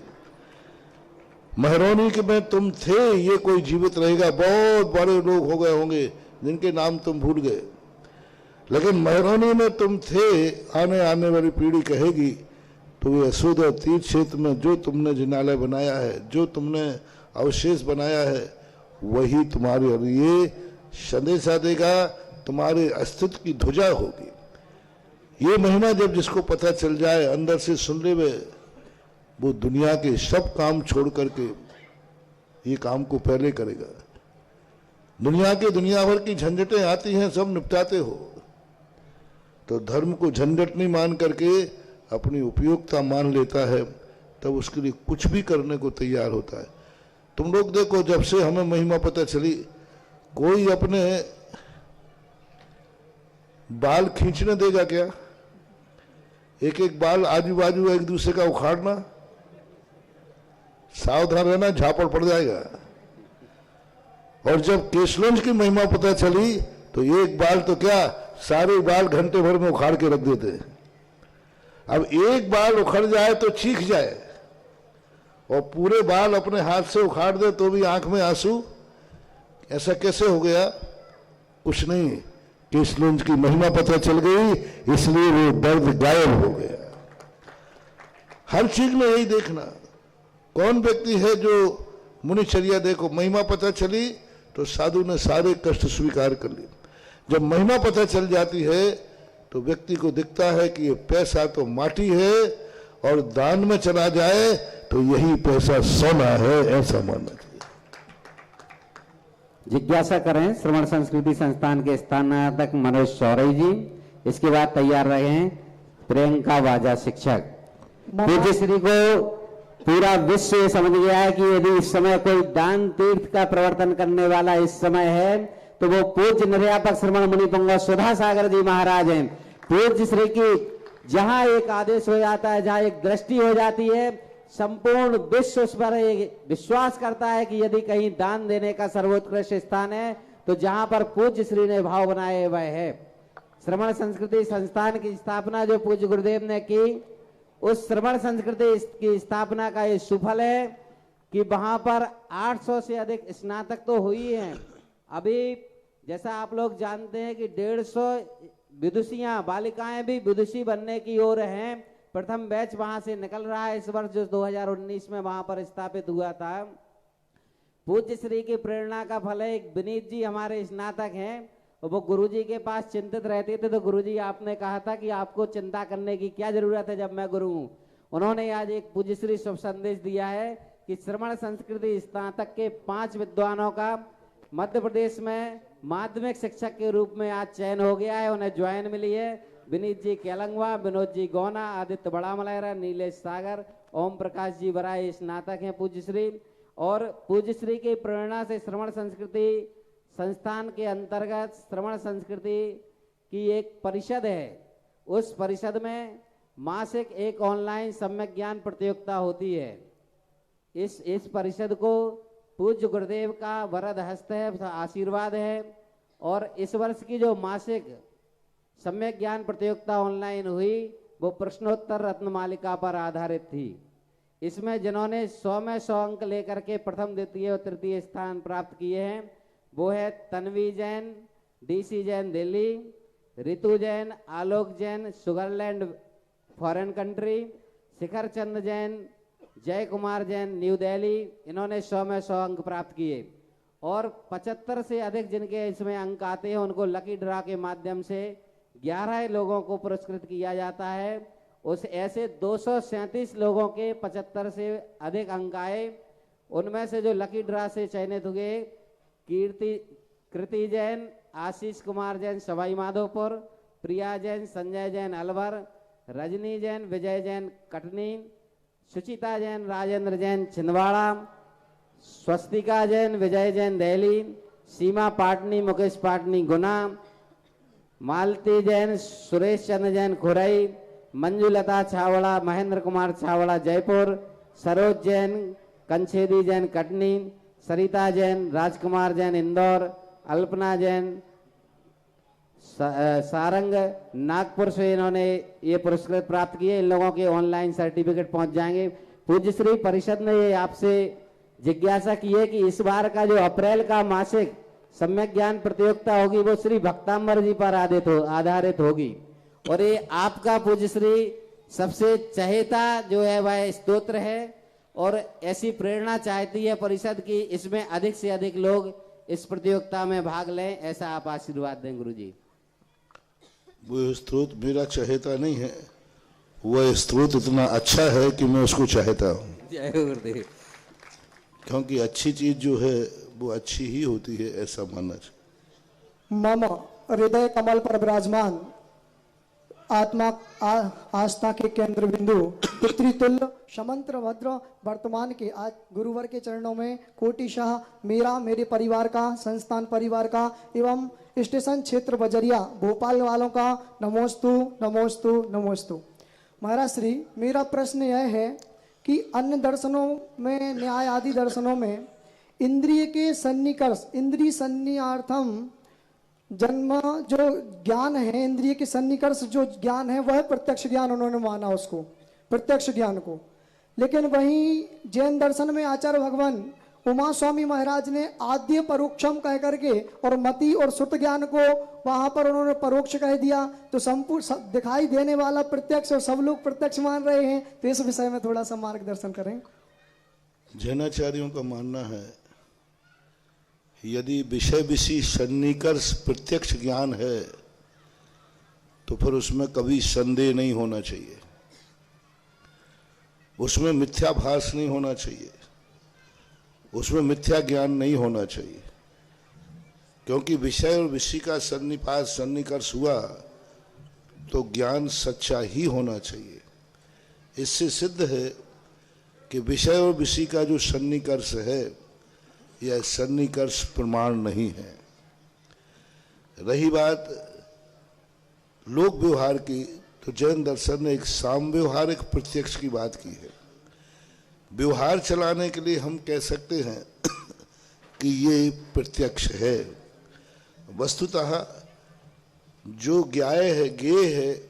मेहरौनी के में तुम थे, ये कोई जीवित रहेगा, बहुत बड़े लोग हो गए होंगे जिनके नाम तुम भूल गए, लेकिन मेहरौनी में तुम थे। आने वाली पीढ़ी कहेगी तो ये यशोदा तीर्थ क्षेत्र में जो तुमने जिनालय बनाया है, जो तुमने अवशेष बनाया है, वही तुम्हारे लिए संदेशा देगा, तुम्हारे अस्तित्व की ध्वजा होगी। ये महिमा जब जिसको पता चल जाए, अंदर से सुन ले वो दुनिया के सब काम छोड़ करके ये काम को पहले करेगा। दुनिया भर की झंझटें आती हैं, सब निपटाते हो, तो धर्म को झंझट नहीं मान करके अपनी उपयोगिता मान लेता है, तब उसके लिए कुछ भी करने को तैयार होता है। तुम लोग देखो, जब से हमें महिमा पता चली, कोई अपने बाल खींचने देगा क्या? एक एक बाल आजू बाजू एक दूसरे का उखाड़ना, सावधान रहना, झापड़ पड़ जाएगा। और जब केशलंज की महिमा पता चली तो एक बाल तो क्या, सारे बाल घंटे भर में उखाड़ के रख देते। अब एक बाल उखड़ जाए तो चीख जाए, और पूरे बाल अपने हाथ से उखाड़ दे तो भी आंख में आंसू। ऐसा कैसे हो गया? कुछ नहीं, केशलंज की महिमा पता चल गई, इसलिए वो दर्द गायब हो गया। हर चीज में यही देखना, कौन व्यक्ति है जो मुनिचर्या, देखो महिमा पता चली तो साधु ने सारे कष्ट स्वीकार कर लिए। जब महिमा पता चल जाती है तो व्यक्ति को दिखता है कि ये पैसा तो माटी है, और दान में चला जाए तो यही पैसा सोना है, ऐसा मानना चाहिए। जिज्ञासा करें श्रवण संस्कृति संस्थान के स्थानाध्यक्ष मनोज चौरई जी। इसके बाद तैयार रहे हैं प्रियंका वाजा शिक्षक। पूज्य श्री को पूरा विश्व समझ गया है कि यदि इस समय कोई दान तीर्थ का प्रवर्तन करने वाला इस समय है तो वो पूज्य निर्यापक श्रवण मुनि पुंगव सुधा सागर जी महाराज हैं। पूज्य श्री की जहां एक आदेश हो जाता है, जहां एक दृष्टि हो जाती है, संपूर्ण विश्व उस पर विश्वास करता है कि यदि कहीं दान देने का सर्वोत्कृष्ट स्थान है तो जहां पर पूज्य श्री ने भाव बनाए हुए है। श्रवण संस्कृति संस्थान की स्थापना जो पूज्य गुरुदेव ने की, उस श्रवण संस्कृति की स्थापना का ये सुफल है कि वहां पर 800 से अधिक स्नातक तो हुई हैं। अभी जैसा आप लोग जानते हैं कि 150 विदुषियां, बालिकाएं भी विदुषी बनने की ओर हैं। प्रथम बैच वहां से निकल रहा है इस वर्ष, जो 2019 में वहां पर स्थापित हुआ था। पूज्य श्री की प्रेरणा का फल है, एक विनीत जी हमारे स्नातक हैं, वो गुरुजी के पास चिंतित रहते थे, तो गुरुजी आपने कहा था कि आपको चिंता करने की क्या जरूरत है जब मैं गुरु हूं। उन्होंने आज एक पूज्य श्री शुभ संदेश दिया है कि श्रवण संस्कृति स्नातक के 5 विद्वानों का मध्य प्रदेश में माध्यमिक शिक्षक के रूप में आज चयन हो गया है, उन्हें ज्वाइन मिली है। विनीत जी केलंगवा, विनोद जी गौना, आदित्य बड़ा मलहरा, नीलेश सागर, ओम प्रकाश जी बराई स्नातक हैं पूज्य श्री। और पूज्य श्री की प्रेरणा से श्रवण संस्कृति संस्थान के अंतर्गत श्रवण संस्कृति की एक परिषद है, उस परिषद में मासिक एक ऑनलाइन सम्यक ज्ञान प्रतियोगिता होती है। इस परिषद को पूज्य गुरुदेव का वरद हस्त है, आशीर्वाद है, और इस वर्ष की जो मासिक सम्यक ज्ञान प्रतियोगिता ऑनलाइन हुई वो प्रश्नोत्तर रत्नमालिका पर आधारित थी। इसमें जिन्होंने 100 में 100 अंक लेकर के प्रथम, द्वितीय और तृतीय स्थान प्राप्त किए हैं वो है तन्वी जैन, डीसी जैन दिल्ली, रितु जैन, आलोक जैन स्विट्जरलैंड फॉरेन कंट्री, शिखर चंद जैन, जय कुमार जैन न्यू दिल्ली। इन्होंने 100 में 100 अंक प्राप्त किए और 75 से अधिक जिनके इसमें अंक आते हैं उनको लकी ड्रा के माध्यम से 11 लोगों को पुरस्कृत किया जाता है। उस ऐसे 237 लोगों के 75 से अधिक अंक आए, उनमें से जो लकी ड्रा से चयनित हुए कृति जैन, आशीष कुमार जैन सवाई माधोपुर, प्रिया जैन, संजय जैन अलवर, रजनी जैन, विजय जैन कटनी, सुचिता जैन, राजेंद्र जैन छिंदवाड़ा, स्वस्तिका जैन, विजय जैन दिल्ली, सीमा पाटनी, मुकेश पाटनी गुना, मालती जैन, सुरेश चंद्र जैन खुरई, मंजुलता छावड़ा, महेंद्र कुमार छावड़ा जयपुर, सरोज जैन, कंछेदी जैन कटनी, सरिता जैन, राजकुमार जैन इंदौर, अल्पना जैन सारंग नागपुर से इन्होंने ये पुरस्कृत प्राप्त किए। इन लोगों के ऑनलाइन सर्टिफिकेट पहुंच जाएंगे। पूज्य श्री परिषद ने ये आपसे जिज्ञासा की है कि इस बार का जो अप्रैल का मासिक सम्यक ज्ञान प्रतियोगिता होगी वो श्री भक्तांबर जी पर आधारित होगी और ये आपका पूज्य श्री सबसे चहेता जो है वह स्तोत्र है और ऐसी प्रेरणा चाहती है परिषद की इसमें अधिक से अधिक लोग इस प्रतियोगिता में भाग लें, ऐसा आप आशीर्वाद दें गुरु जी। वो स्त्रोत मेरा चाहता नहीं है, वह स्त्रोत इतना अच्छा है कि मैं उसको चाहता हूँ। जय गुरुदेव। क्योंकि अच्छी चीज जो है वो अच्छी ही होती है, ऐसा मानना चाहिए। मम हृदय कमल पर विराजमान आत्मा आस्था के केंद्र बिंदु पितृतुल्य समंत्र भद्र वर्तमान के आज गुरुवर के चरणों में कोटिशाह मेरा, मेरे परिवार का, संस्थान परिवार का एवं स्टेशन क्षेत्र बजरिया भोपाल वालों का नमोस्तु नमोस्तु नमोस्तु। महाराज श्री, मेरा प्रश्न यह है कि अन्य दर्शनों में, न्याय आदि दर्शनों में इंद्रिय के सन्निकर्ष, इंद्रिय सन्नियार्थम जन्म जो ज्ञान है, इंद्रिय के सन्निकर्ष जो ज्ञान है वह प्रत्यक्ष ज्ञान उन्होंने माना उसको, प्रत्यक्ष ज्ञान को। लेकिन वहीं जैन दर्शन में आचार्य भगवान उमा स्वामी महाराज ने आद्य परोक्षम कह करके और मति और सुत ज्ञान को वहां पर उन्होंने परोक्ष कह दिया। तो संपूर्ण दिखाई देने वाला प्रत्यक्ष और सब लोग प्रत्यक्ष मान रहे हैं, तो इस विषय में थोड़ा सा मार्गदर्शन करें। जैनाचार्यों का मानना है यदि विषय विशेष सन्निकर्ष प्रत्यक्ष ज्ञान है तो फिर उसमें कभी संदेह नहीं होना चाहिए, उसमें मिथ्याभास नहीं होना चाहिए, उसमें मिथ्या ज्ञान नहीं होना चाहिए। क्योंकि विषय और विषय का सन्निपात सन्निकर्ष हुआ तो ज्ञान सच्चा ही होना चाहिए। इससे सिद्ध है कि विषय और विषय का जो सन्निकर्ष है यह सन्निकर्ष प्रमाण नहीं है। रही बात लोक व्यवहार की, तो जैन दर्शन ने एक साम व्यवहारिक प्रत्यक्ष की बात की है। व्यवहार चलाने के लिए हम कह सकते हैं कि ये प्रत्यक्ष है। वस्तुतः जो ज्ञाय है, ज्ञेय है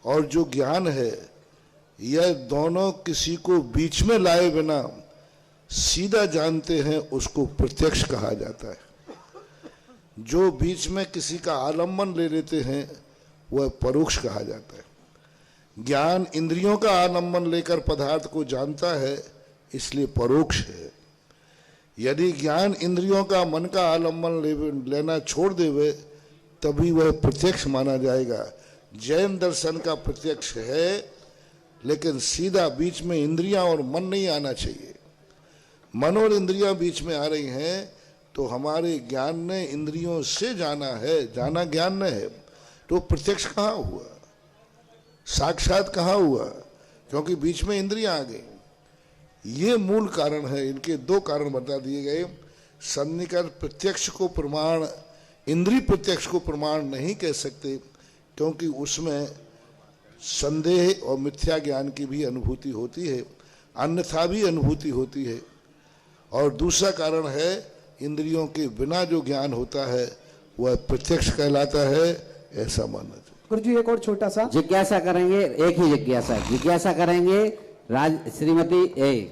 और जो ज्ञान है, यह दोनों किसी को बीच में लाए बिना सीधा जानते हैं, उसको प्रत्यक्ष कहा जाता है। जो बीच में किसी का आलम्बन ले लेते हैं वह परोक्ष कहा जाता है। ज्ञान इंद्रियों का आलम्बन लेकर पदार्थ को जानता है, इसलिए परोक्ष है। यदि ज्ञान इंद्रियों का, मन का आलम्बन लेना छोड़ देवे तभी वह प्रत्यक्ष माना जाएगा। जैन दर्शन का प्रत्यक्ष है, लेकिन सीधा बीच में इंद्रियां और मन नहीं आना चाहिए। मन और इंद्रियां बीच में आ रही हैं तो हमारे ज्ञान ने इंद्रियों से जाना है, जाना ज्ञान ने है, तो प्रत्यक्ष कहाँ हुआ, साक्षात कहाँ हुआ? क्योंकि बीच में इंद्रियां आ गई। ये मूल कारण है। इनके दो कारण बता दिए गए। सन्निकर्ष प्रत्यक्ष को प्रमाण, इंद्रिय प्रत्यक्ष को प्रमाण नहीं कह सकते, क्योंकि उसमें संदेह और मिथ्या ज्ञान की भी अनुभूति होती है, अन्यथा भी अनुभूति होती है। और दूसरा कारण है इंद्रियों के बिना जो ज्ञान होता है वह प्रत्यक्ष कहलाता है, ऐसा मानना चाहिए। गुरुजी एक और छोटा सा जिज्ञासा करेंगे, एक ही जिज्ञासा करेंगे श्रीमती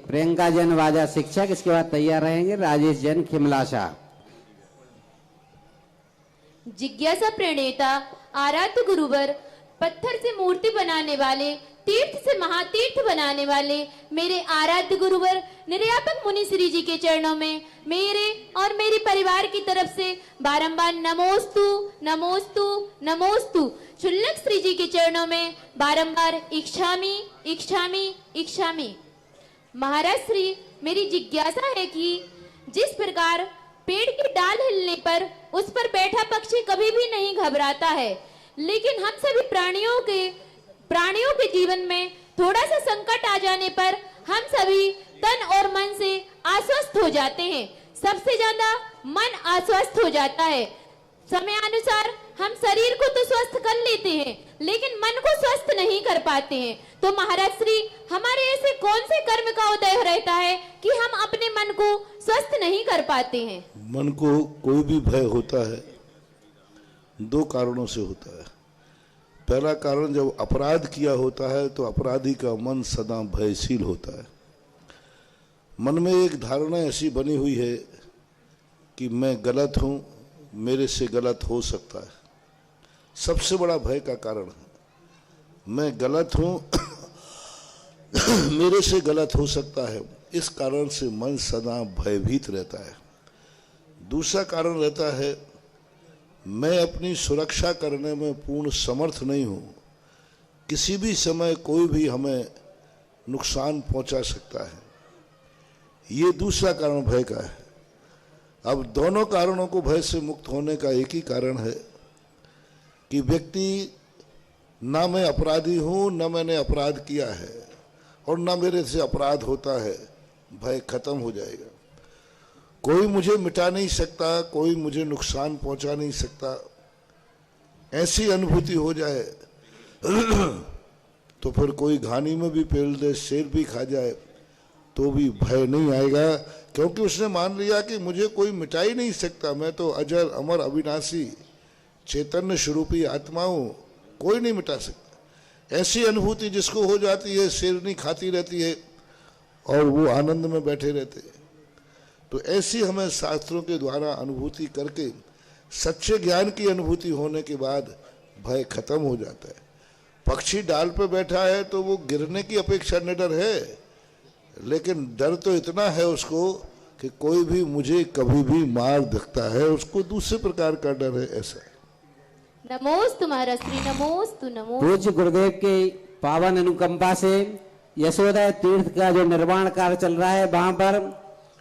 प्रियंका जैन वाजा शिक्षक, इसके बाद तैयार रहेंगे राजेश जैन खिमलाशा। जिज्ञासा प्रणेता आराध्य गुरुवर, पत्थर से मूर्ति बनाने वाले, तीर्थ से महातीर्थ बनाने वाले मेरे आराध्य गुरुवर निर्यापक मुनि श्री जी के चरणों में मेरे और मेरे परिवार की तरफ से बारंबार नमोस्तु नमोस्तु नमोस्तु। क्षुल्लक श्री जी के चरणों में बारंबार इच्छामि इच्छामि इच्छामि। महाराज श्री, मेरी जिज्ञासा है कि जिस प्रकार पेड़ की डाल हिलने पर उस पर बैठा पक्षी कभी भी नहीं घबराता है, लेकिन हम सभी प्राणियों के जीवन में थोड़ा सा संकट आ जाने पर हम सभी तन और मन से अस्वस्थ हो जाते हैं। सबसे ज्यादा मन अस्वस्थ हो जाता है। समयानुसार हम शरीर को तो स्वस्थ कर लेते हैं, लेकिन मन को स्वस्थ नहीं कर पाते हैं। तो महाराज श्री, हमारे ऐसे कौन से कर्म का उदय रहता है कि हम अपने मन को स्वस्थ नहीं कर पाते हैं? मन को कोई भी भय होता है, दो कारणों से होता है। पहला कारण, जब अपराध किया होता है तो अपराधी का मन सदा भयशील होता है। मन में एक धारणा ऐसी बनी हुई है कि मैं गलत हूं, मेरे से गलत हो सकता है। सबसे बड़ा भय का कारण है मैं गलत हूं मेरे से गलत हो सकता है। इस कारण से मन सदा भयभीत रहता है। दूसरा कारण रहता है मैं अपनी सुरक्षा करने में पूर्ण समर्थ नहीं हूं। किसी भी समय कोई भी हमें नुकसान पहुंचा सकता है। ये दूसरा कारण भय का है। अब दोनों कारणों को भय से मुक्त होने का एक ही कारण है कि व्यक्ति, ना मैं अपराधी हूं, ना मैंने अपराध किया है और ना मेरे से अपराध होता है, भय खत्म हो जाएगा। कोई मुझे मिटा नहीं सकता, कोई मुझे नुकसान पहुंचा नहीं सकता, ऐसी अनुभूति हो जाए तो फिर कोई घानी में भी पेल दे, शेर भी खा जाए तो भी भय नहीं आएगा, क्योंकि उसने मान लिया कि मुझे कोई मिटा ही नहीं सकता। मैं तो अजर अमर अविनाशी चैतन्य स्वरूपी आत्मा हूं, कोई नहीं मिटा सकता। ऐसी अनुभूति जिसको हो जाती है, शेरनी खाती रहती है और वो आनंद में बैठे रहते हैं। तो ऐसी हमें शास्त्रों के द्वारा अनुभूति करके सच्चे ज्ञान की अनुभूति होने के बाद भय खत्म हो जाता है। पक्षी डाल पे बैठा है तो वो गिरने की अपेक्षा निडर है, लेकिन डर तो इतना है उसको कि कोई भी मुझे कभी भी मार सकता है, उसको दूसरे प्रकार का डर है। ऐसा नमोस्तु महाराज श्री, नमोस्तु नमोस्तु। पूज्य गुरुदेव के पावन अनुकंपा से यशोदा तीर्थ का जो निर्माण कार्य चल रहा है, वहां पर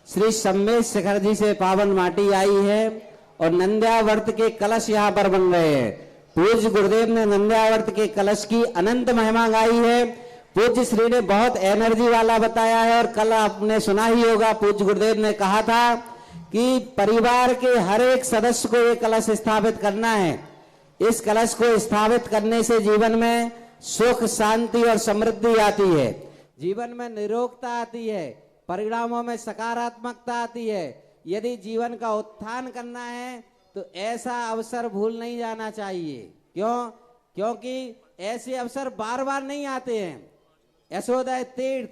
श्री सम्मेश शिखर जी से पावन माटी आई है और नंद्यावर्त के कलश यहाँ पर बन रहे हैं। पूज्य गुरुदेव ने नंद्यावर्त के कलश की अनंत महिमा गाई है। पूज्य श्री ने बहुत एनर्जी वाला बताया है और कल आपने सुना ही होगा, पूज्य गुरुदेव ने कहा था कि परिवार के हर एक सदस्य को ये कलश स्थापित करना है। इस कलश को स्थापित करने से जीवन में सुख, शांति और समृद्धि आती है, जीवन में निरोगता आती है, परिणामों में सकारात्मकता आती है। यदि जीवन का उत्थान करना है तो ऐसा अवसर भूल नहीं जाना चाहिए। क्यों? क्योंकि ऐसे अवसर बार बार नहीं आते हैं। यशोदा तीर्थ,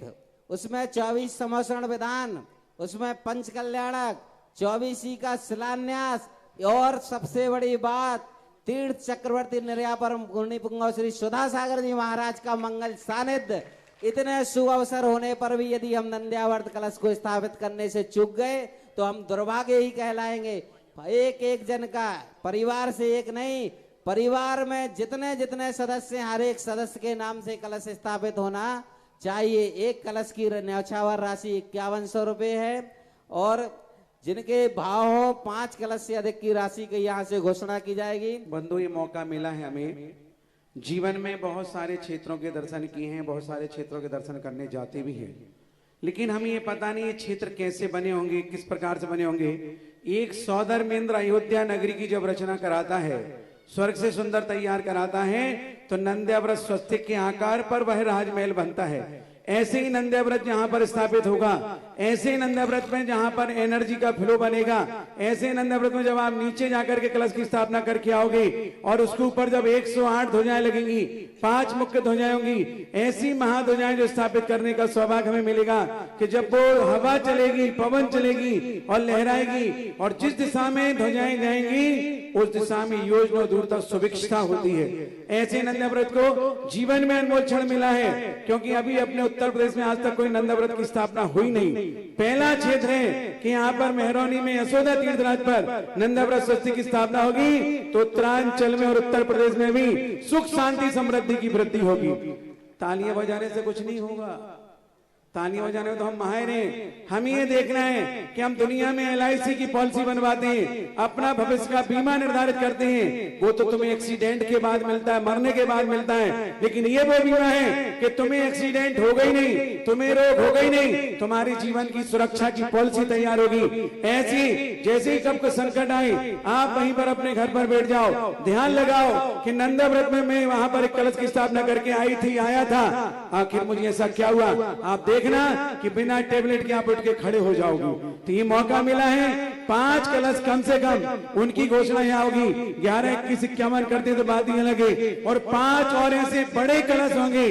उसमें 24 समोषण विधान, उसमें पंच कल्याणक, 24 का शिलान्यास और सबसे बड़ी बात तीर्थ चक्रवर्ती निर्यापर गुणी पुंगव श्री सुधा सागर जी महाराज का मंगल सानिध्य। इतने शुभ अवसर होने पर भी यदि हम नंद्यावर्त कलश को स्थापित करने से चूक गए तो हम दुर्भाग्य ही कहलाएंगे। एक एक जन का, परिवार से एक नहीं, परिवार में जितने जितने सदस्य, हर एक सदस्य के नाम से कलश स्थापित होना चाहिए। एक कलश की न्यौछावर राशि 5100 रुपये है और जिनके भाव हो 5 कलश से अधिक की राशि की यहाँ से घोषणा की जाएगी। बंधु, ये मौका मिला है हमें, जीवन में बहुत सारे क्षेत्रों के दर्शन किए हैं, बहुत सारे क्षेत्रों के दर्शन करने जाते भी हैं, लेकिन हमें ये पता नहीं ये क्षेत्र कैसे बने होंगे, किस प्रकार से बने होंगे। एक सौधर्मेंद्र अयोध्या नगरी की जब रचना कराता है, स्वर्ग से सुंदर तैयार कराता है, तो नंद्याव्रत स्वस्तिक के आकार पर वह राजमहल बनता है। ऐसे ही नंदा व्रत यहाँ पर स्थापित होगा, ऐसे ही नंदा व्रत में जहाँ पर एनर्जी का फ्लो बनेगा, ऐसे ही नंदा व्रत में जब आप नीचे जाकर के कलश की स्थापना करके आओगे और उसके ऊपर जब 108 ध्वजाएं लगेंगी, 5 मुख्य ध्वजाएं होंगी, ऐसी महाध्वजाएं जो स्थापित करने का सौभाग्य हमें मिलेगा कि जब वो हवा चलेगी, पवन चलेगी और लहराएगी और जिस दिशा में ध्वजाएं जाएंगी उस दिशा में योजनों दूर तक सुभिक्षता होती है। ऐसे नंदा व्रत को जीवन में अनमोल क्षण मिला है, क्योंकि अभी अपने उत्तर प्रदेश में आज तक कोई नंदा व्रत की स्थापना हुई नहीं। पहला क्षेत्र है कि यहाँ पर मेहरौनी में यशोदा तीर्थराज पर नंदा व्रत स्वस्ति की स्थापना होगी, तो उत्तरांचल में और उत्तर प्रदेश में भी सुख शांति समृद्धि की वृद्धि होगी। तालियां बजाने से कुछ नहीं होगा, तालियां बजाने में तो हम माहिर हैं। हमें ये देखना है कि हम दुनिया में LIC की पॉलिसी बनवाते हैं, अपना भविष्य का बीमा निर्धारित करते हैं, वो तो तुम्हें एक्सीडेंट के बाद मिलता है, मरने के बाद मिलता है, लेकिन ये वो बीमा है कि तुम्हें एक्सीडेंट हो गई नहीं, तुम्हें रोग हो गई नहीं, तुम्हारी जीवन की सुरक्षा की पॉलिसी तैयार होगी। ऐसी जैसे ही कब को संकट आए आप वहीं पर अपने घर पर बैठ जाओ, ध्यान लगाओ कि नंदा व्रत में मैं वहां पर एक कलश की स्थापना करके आया था, आखिर मुझे ऐसा क्या हुआ। आप देखना कि बिना टेबलेट के आप उठ के खड़े हो जाओगे। तो ये मौका मिला है, 5 कलश कम से कम उनकी घोषणा यहाँ होगी। 11, 21, 51 करते तो बात ही अलग है, और 5 और ऐसे बड़े कलश होंगे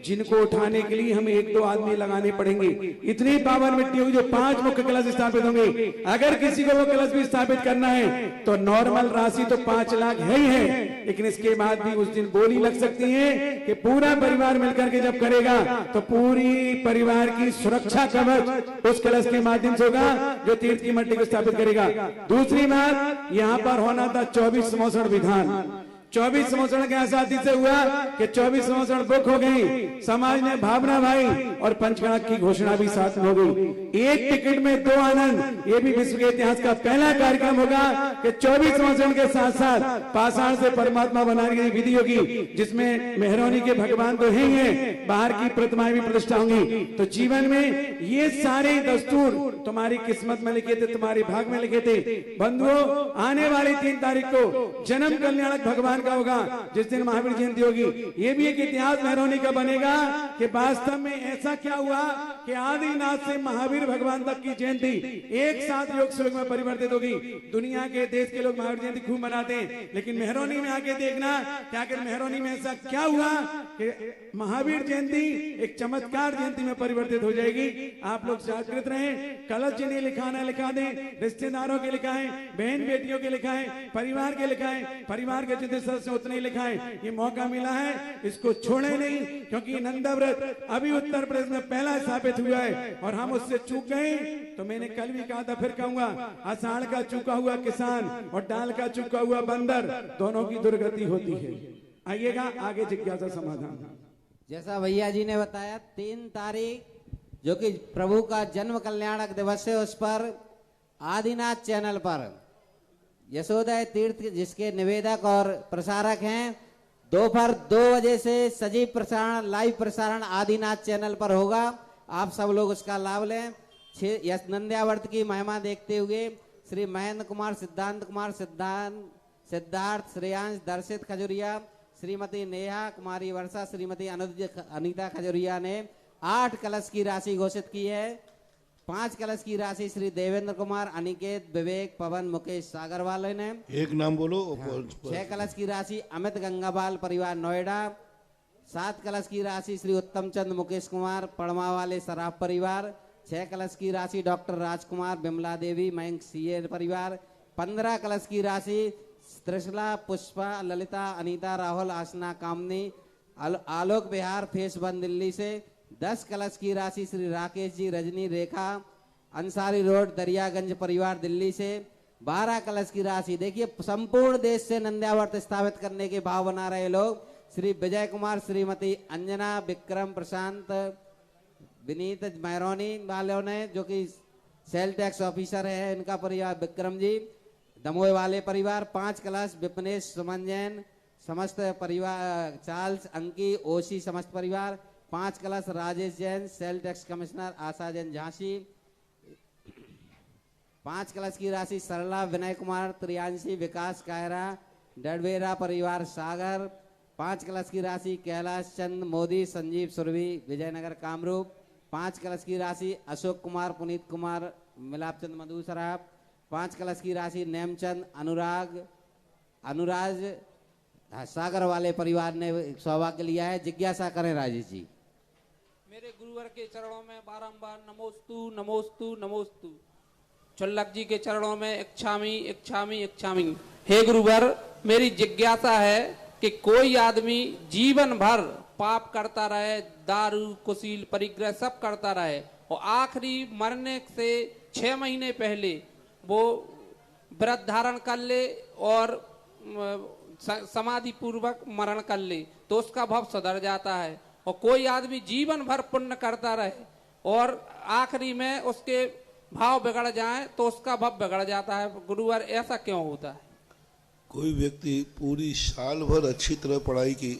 जिनको उठाने के लिए हमें 1-2 आदमी लगाने पड़ेंगे। इतनी पावन मिट्टी होगी जो 5 मुख्य कलश स्थापित होंगे। अगर किसी को वो कलश भी स्थापित करना है तो नॉर्मल राशि तो 5 लाख है ही है, लेकिन इसके बाद भी उस दिन बोली लग सकती है कि पूरा परिवार मिलकर के जब करेगा तो पूरी परिवार की सुरक्षा कवच उस कलश के माध्यम से होगा जो तीर्थ की मट्टी को स्थापित करेगा। दूसरी बात, यहाँ पर होना था 24 समोसण विधान। 24 समोसण के आजादी से हुआ कि 24 समोसण बुक हो गई। समाज ने भावना भाई और पंचकणक की घोषणा भी साथ में हो गई। एक टिकट में 2 आनंद, ये भी विश्व के इतिहास का पहला कार्यक्रम होगा कि 24 समोसण के साथ साथ पाषाण से परमात्मा बनाने की विधि होगी, जिसमें मेहरौनी के भगवान तो है ही है, बाहर की प्रतिमाएं भी प्रतिष्ठा होंगी। तो जीवन में ये सारे दस्तूर तुम्हारी किस्मत में लिखे थे, तुम्हारे भाग में लिखे थे। बंधुओं, आने वाली 3 तारीख को जन्म कल्याणक भगवान का होगा, जिस दिन महावीर जयंती होगी। ये भी एक इतिहास मेहरौनी का बनेगा कि वास्तव में ऐसा क्या हुआ कि आदिनाथ से महावीर भगवान तक की जयंती एक साथ योग सुयोग में परिवर्तित होगी। दुनिया के देश के लोग महावीर जयंती खूब मनाते हैं, लेकिन मेहरौनी में आके देखना कि आखिर मेहरौनी में ऐसा क्या हुआ कि महावीर जयंती एक चमत्कार जयंती में परिवर्तित हो जाएगी। आप लोग जागृत रहें। कलश जिन्हें लिखाना लिखा दें, रिश्तेदारों के लिखाएं, बहन बेटियों के लिखाएं, परिवार के लिखाएं, परिवार के जितने सदस्य उतने ही लिखाएं। ये मौका मिला है, इसको छोड़े नहीं, क्योंकि नंदा व्रत अभी उत्तर प्रदेश में पहला स्थापित हुआ है और हम उससे चूक गए। तो मैंने कल भी कहा था, फिर कहूंगा, आषाढ़ का चूका हुआ किसान और डाल का चूका हुआ बंदर, दोनों की दुर्गति होती है। आइएगा आगे जिज्ञासा समाधान। जैसा भैया जी ने बताया, 3 तारीख जो कि प्रभु का जन्म कल्याणक दिवस है, उस पर आदिनाथ चैनल पर यशोदा तीर्थ जिसके निवेदक और प्रसारक हैं, दोपहर 2 बजे से सजीव प्रसारण, लाइव प्रसारण आदिनाथ चैनल पर होगा। आप सब लोग उसका लाभ लें। नंदा व्रत की महिमा देखते हुए श्री महेंद्र कुमार, सिद्धार्थ, श्रेयांश, दर्शित खजुरिया, श्रीमती नेहा कुमारी वर्षा, श्रीमती अनीता खजुरिया ने 8 कलश की राशि घोषित की है। 5 कलश की राशि श्री देवेंद्र कुमार, अनिकेत, विवेक, पवन, मुकेश सागरवाल ने। एक नाम बोलो। 6 कलश की राशि अमित गंगापाल परिवार नोएडा। 7 कलश की राशि श्री उत्तम चंद मुकेश कुमार पड़मा वाले सराफ परिवार। 6 कलश की राशि डॉक्टर राजकुमार, बिमला देवी, मयंक सीए परिवार। 15 कलश की राशि त्रिशला, पुष्पा, ललिता, अनीता, राहुल, आसना, कामनी, आलोक बिहार, फेस 1 दिल्ली से। 10 कलश की राशि श्री राकेश जी, रजनी, रेखा, अंसारी रोड, दरियागंज परिवार दिल्ली से। 12 कलश की राशि, देखिए संपूर्ण देश से नंदा व्रत स्थापित करने के भाव बना रहे लोग। श्री विजय कुमार, श्रीमती अंजना, विक्रम, प्रशांत, विनीत मेहरौनी वालों ने, जो कि सेल टैक्स ऑफिसर है, इनका परिवार विक्रम जी, दमोह वाले परिवार। 5 कलश विपनेश, सुमन जैन, समस्त परिवार, चार्ल्स, अंकी, ओशी समस्त परिवार। 5 कलश Rajesh Jain, sale tax commissioner, Asha Jain Jhansi. 5 कलश की राशि सरला, विनय कुमार, त्रियांशी, विकास कायरा, डडवेरा परिवार सागर। 5 कलश की राशि कैलाश चंद मोदी संजीव सुरभि विजयनगर कामरूप। 5 कलश की राशि अशोक कुमार पुनीत कुमार मिलाप चंद मधु सराफ। 5 कलश की राशि नेमचंद अनुराज सागर वाले परिवार ने सौभाग्य लिया है। जिज्ञासा करें राजेश जी। मेरे गुरुवर के चरणों में बारंबार नमोस्तु नमोस्तु नमोस्तु। चुल्लक जी के चरणों में इच्छामी इच्छामी इच्छामी। हे गुरुवर, मेरी जिज्ञासा है कि कोई आदमी जीवन भर पाप करता रहे, दारू कुशील परिग्रह सब करता रहे, और आखिरी मरने से 6 महीने पहले वो व्रत धारण कर ले और समाधि पूर्वक मरण कर ले तो उसका भव सुधर जाता है। और कोई आदमी जीवन भर पुण्य करता रहे और आखिरी में उसके भाव बिगड़ जाए तो उसका भव बिगड़ जाता है। गुरुवर, ऐसा क्यों होता है? कोई व्यक्ति पूरी साल भर अच्छी तरह पढ़ाई की,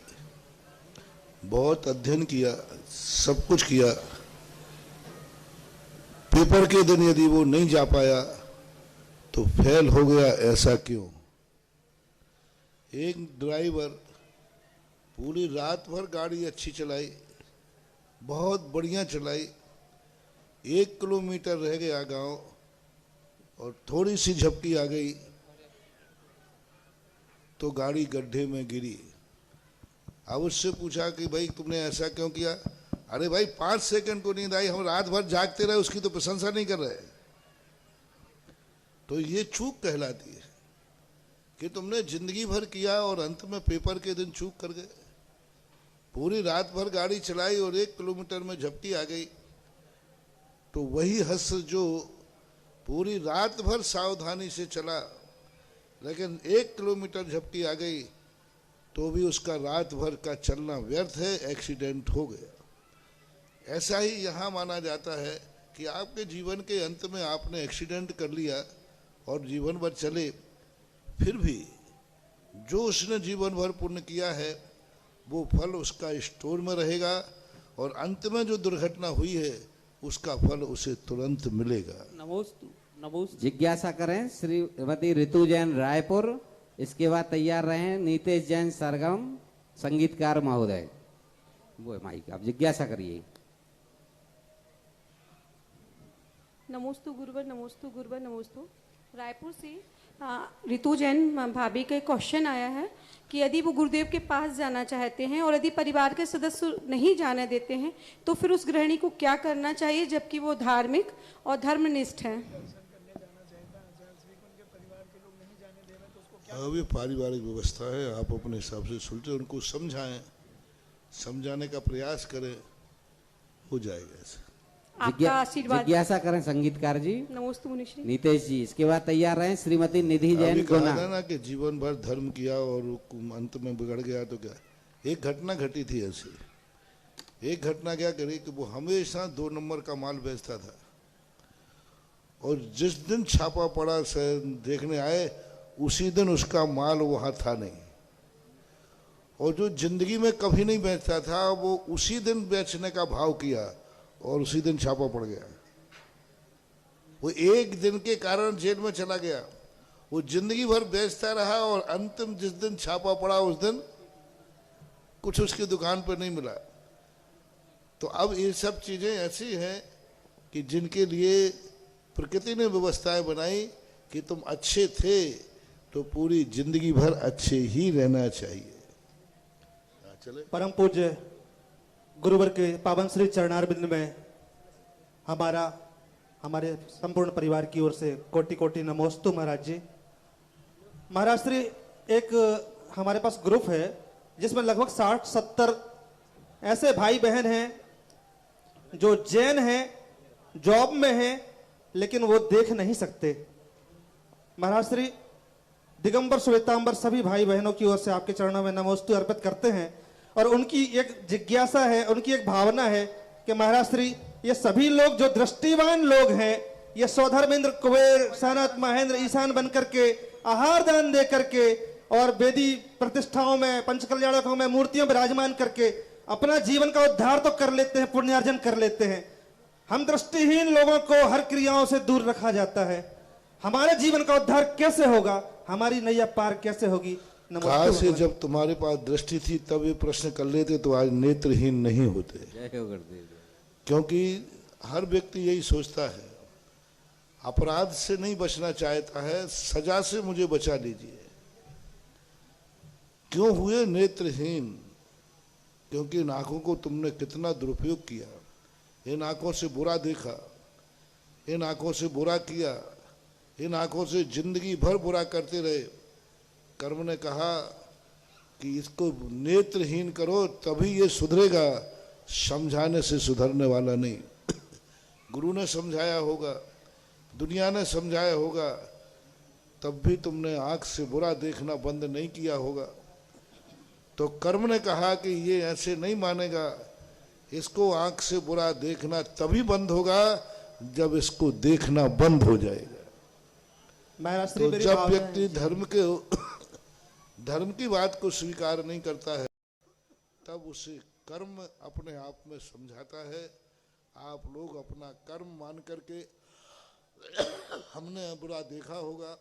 बहुत अध्ययन किया, सब कुछ किया, पेपर के दिन यदि वो नहीं जा पाया तो फेल हो गया, ऐसा क्यों? एक ड्राइवर पूरी रात भर गाड़ी अच्छी चलाई, बहुत बढ़िया चलाई, 1 किलोमीटर रह गया गांव और थोड़ी सी झपकी आ गई तो गाड़ी गड्ढे में गिरी। अब उससे पूछा कि भाई तुमने ऐसा क्यों किया? अरे भाई 5 सेकंड को नींद आई, हम रात भर जागते रहे, उसकी तो प्रशंसा नहीं कर रहे। तो ये चूक कहलाती है कि तुमने जिंदगी भर किया और अंत में पेपर के दिन चूक कर गए। पूरी रात भर गाड़ी चलाई और 1 किलोमीटर में झपकी आ गई तो वही हंस जो पूरी रात भर सावधानी से चला लेकिन 1 किलोमीटर झपकी आ गई तो भी उसका रात भर का चलना व्यर्थ है, एक्सीडेंट हो गया। ऐसा ही यहाँ माना जाता है कि आपके जीवन के अंत में आपने एक्सीडेंट कर लिया और जीवन भर चले, फिर भी जो उसने जीवन भर पुण्य किया है वो फल उसका स्टोर में रहेगा और अंत में जो दुर्घटना हुई है उसका फल उसे तुरंत मिलेगा। नमोस्तु नमोस्तु। जिज्ञासा करें श्रीमती ऋतु जैन रायपुर। इसके बाद तैयार रहें नीतेश जैन सरगम संगीतकार महोदय। वो है माइक, आप जिज्ञासा करिए। नमोस्तु गुरुवर, नमोस्तु गुरुवर, नमोस्तु। रायपुर से ऋतु जैन भाभी का क्वेश्चन आया है कि यदि वो गुरुदेव के पास जाना चाहते हैं और यदि परिवार के सदस्य नहीं जाने देते हैं तो फिर उस गृहिणी को क्या करना चाहिए जबकि वो धार्मिक और धर्मनिष्ठ है? अभी पारिवारिक व्यवस्था है, आप अपने हिसाब से सुलझे, उनको समझाएं, समझाने का प्रयास करें, हो जाएगा ऐसे। आपका आशीर्वाद। जिज्ञासा करें संगीतकार जी। नमोस्तु मुनिश्री। नीतेश जी। इसके बाद तैयार रहें श्रीमती निधि जैन कहा गुना। था ना कि जीवन भर धर्म किया और अंत में बिगड़ गया तो क्या? एक घटना घटी थी ऐसी। एक घटना क्या करी कि वो हमेशा 2 नंबर का माल बेचता था और जिस दिन छापा पड़ा देखने आए उसी दिन उसका माल वहां था नहीं, और जो जिंदगी में कभी नहीं बेचता था वो उसी दिन बेचने का भाव किया और उसी दिन छापा पड़ गया। वो एक दिन के कारण जेल में चला गया। वो जिंदगी भर बेचता रहा और अंतिम जिस दिन छापा पड़ा उस दिन कुछ उसकी दुकान पर नहीं मिला। तो अब ये सब चीजें ऐसी हैं कि जिनके लिए प्रकृति ने व्यवस्थाएं बनाई कि तुम अच्छे थे तो पूरी जिंदगी भर अच्छे ही रहना चाहिए। चले। परम पूज्य गुरुवर के पावन श्री चरणारविंद में हमारे संपूर्ण परिवार की ओर से कोटि कोटि नमोस्तु महाराज जी। महाराज श्री, एक हमारे पास ग्रुप है जिसमें लगभग 60-70 ऐसे भाई बहन हैं जो जैन हैं, जॉब में हैं, लेकिन वो देख नहीं सकते। महाराज श्री, दिगंबर श्वेतांबर सभी भाई बहनों की ओर से आपके चरणों में नमोस्तु अर्पित करते हैं और उनकी एक जिज्ञासा है, उनकी एक भावना है कि महाराज श्री, ये सभी लोग जो दृष्टिवान लोग हैं, ये स्वधर्मेंद्र कुबेर सनत महेंद्र ईशान बन करके आहार दान दे करके और वेदी प्रतिष्ठाओं में पंचकल्याणकों में मूर्तियों विराजमान करके अपना जीवन का उद्धार तो कर लेते हैं, पुण्यार्जन कर लेते हैं। हम दृष्टिहीन लोगों को हर क्रियाओं से दूर रखा जाता है। हमारे जीवन का उद्धार कैसे होगा, हमारी नैया पार कैसे होगी? काश से जब तुम्हारे पास दृष्टि थी तब ये प्रश्न कर लेते तो आज नेत्रहीन नहीं होते। क्योंकि हर व्यक्ति यही सोचता है, अपराध से नहीं बचना चाहता है, सजा से मुझे बचा लीजिए। क्यों हुए नेत्रहीन? क्योंकि इन आंखों को तुमने कितना दुरुपयोग किया, इन आंखों से बुरा देखा, इन आंखों से बुरा किया, इन आंखों से जिंदगी भर बुरा करते रहे। कर्म ने कहा कि इसको नेत्रहीन करो तभी ये सुधरेगा, समझाने से सुधरने वाला नहीं। गुरु ने समझाया होगा, दुनिया ने समझाया होगा, तब भी तुमने आंख से बुरा देखना बंद नहीं किया होगा। तो कर्म ने कहा कि ये ऐसे नहीं मानेगा, इसको आंख से बुरा देखना तभी बंद होगा जब इसको देखना बंद हो जाएगा। तो जब व्यक्ति धर्म की बात को स्वीकार नहीं करता है तब उसे कर्म अपने आप में समझाता है। आप लोग अपना कर्म मान करके हमने बुरा देखा होगा,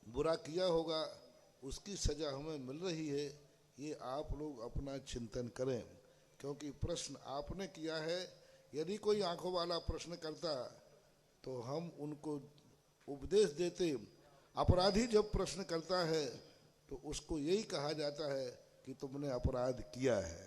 बुरा किया होगा, उसकी सजा हमें मिल रही है, ये आप लोग अपना चिंतन करें। क्योंकि प्रश्न आपने किया है, यदि कोई आंखों वाला प्रश्न करता तो हम उनको उपदेश देते। अपराधी जब प्रश्न करता है तो उसको यही कहा जाता है कि तुमने अपराध किया है।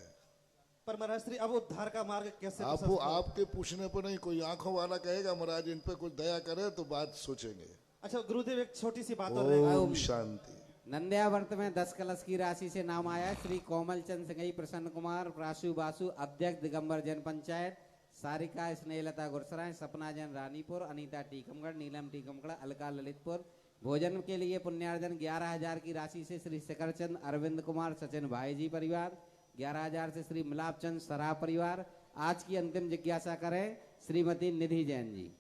पर महाराज श्री अब उद्धार का मार्ग कैसे? आपके पूछने पर नहीं, कोई आंखों वाला कहेगा महाराज इन पे कुछ दया करे तो बात सोचेंगे। अच्छा गुरुदेव, एक छोटी सी बात ओम शांति। नंद्यावर्त में 10 कलश की राशि से नाम आया श्री कोमल चंद सिंगई, प्रसन्न कुमार, प्राशु बासु, अध्यक्ष दिगंबर जन पंचायत, सारिका स्नेहलता गुरसराय, सपना जन रानीपुर, अनीता टीकमगढ़, नीलम टीकमगढ़, अलका ललितपुर। भोजन के लिए पुण्यार्जन 11,000 की राशि से श्री शिखरचंद अरविंद कुमार सचिन भाईजी परिवार, 11,000 से श्री मिलापचंद सराफ परिवार। आज की अंतिम जिज्ञासा करें श्रीमती निधि जैन जी।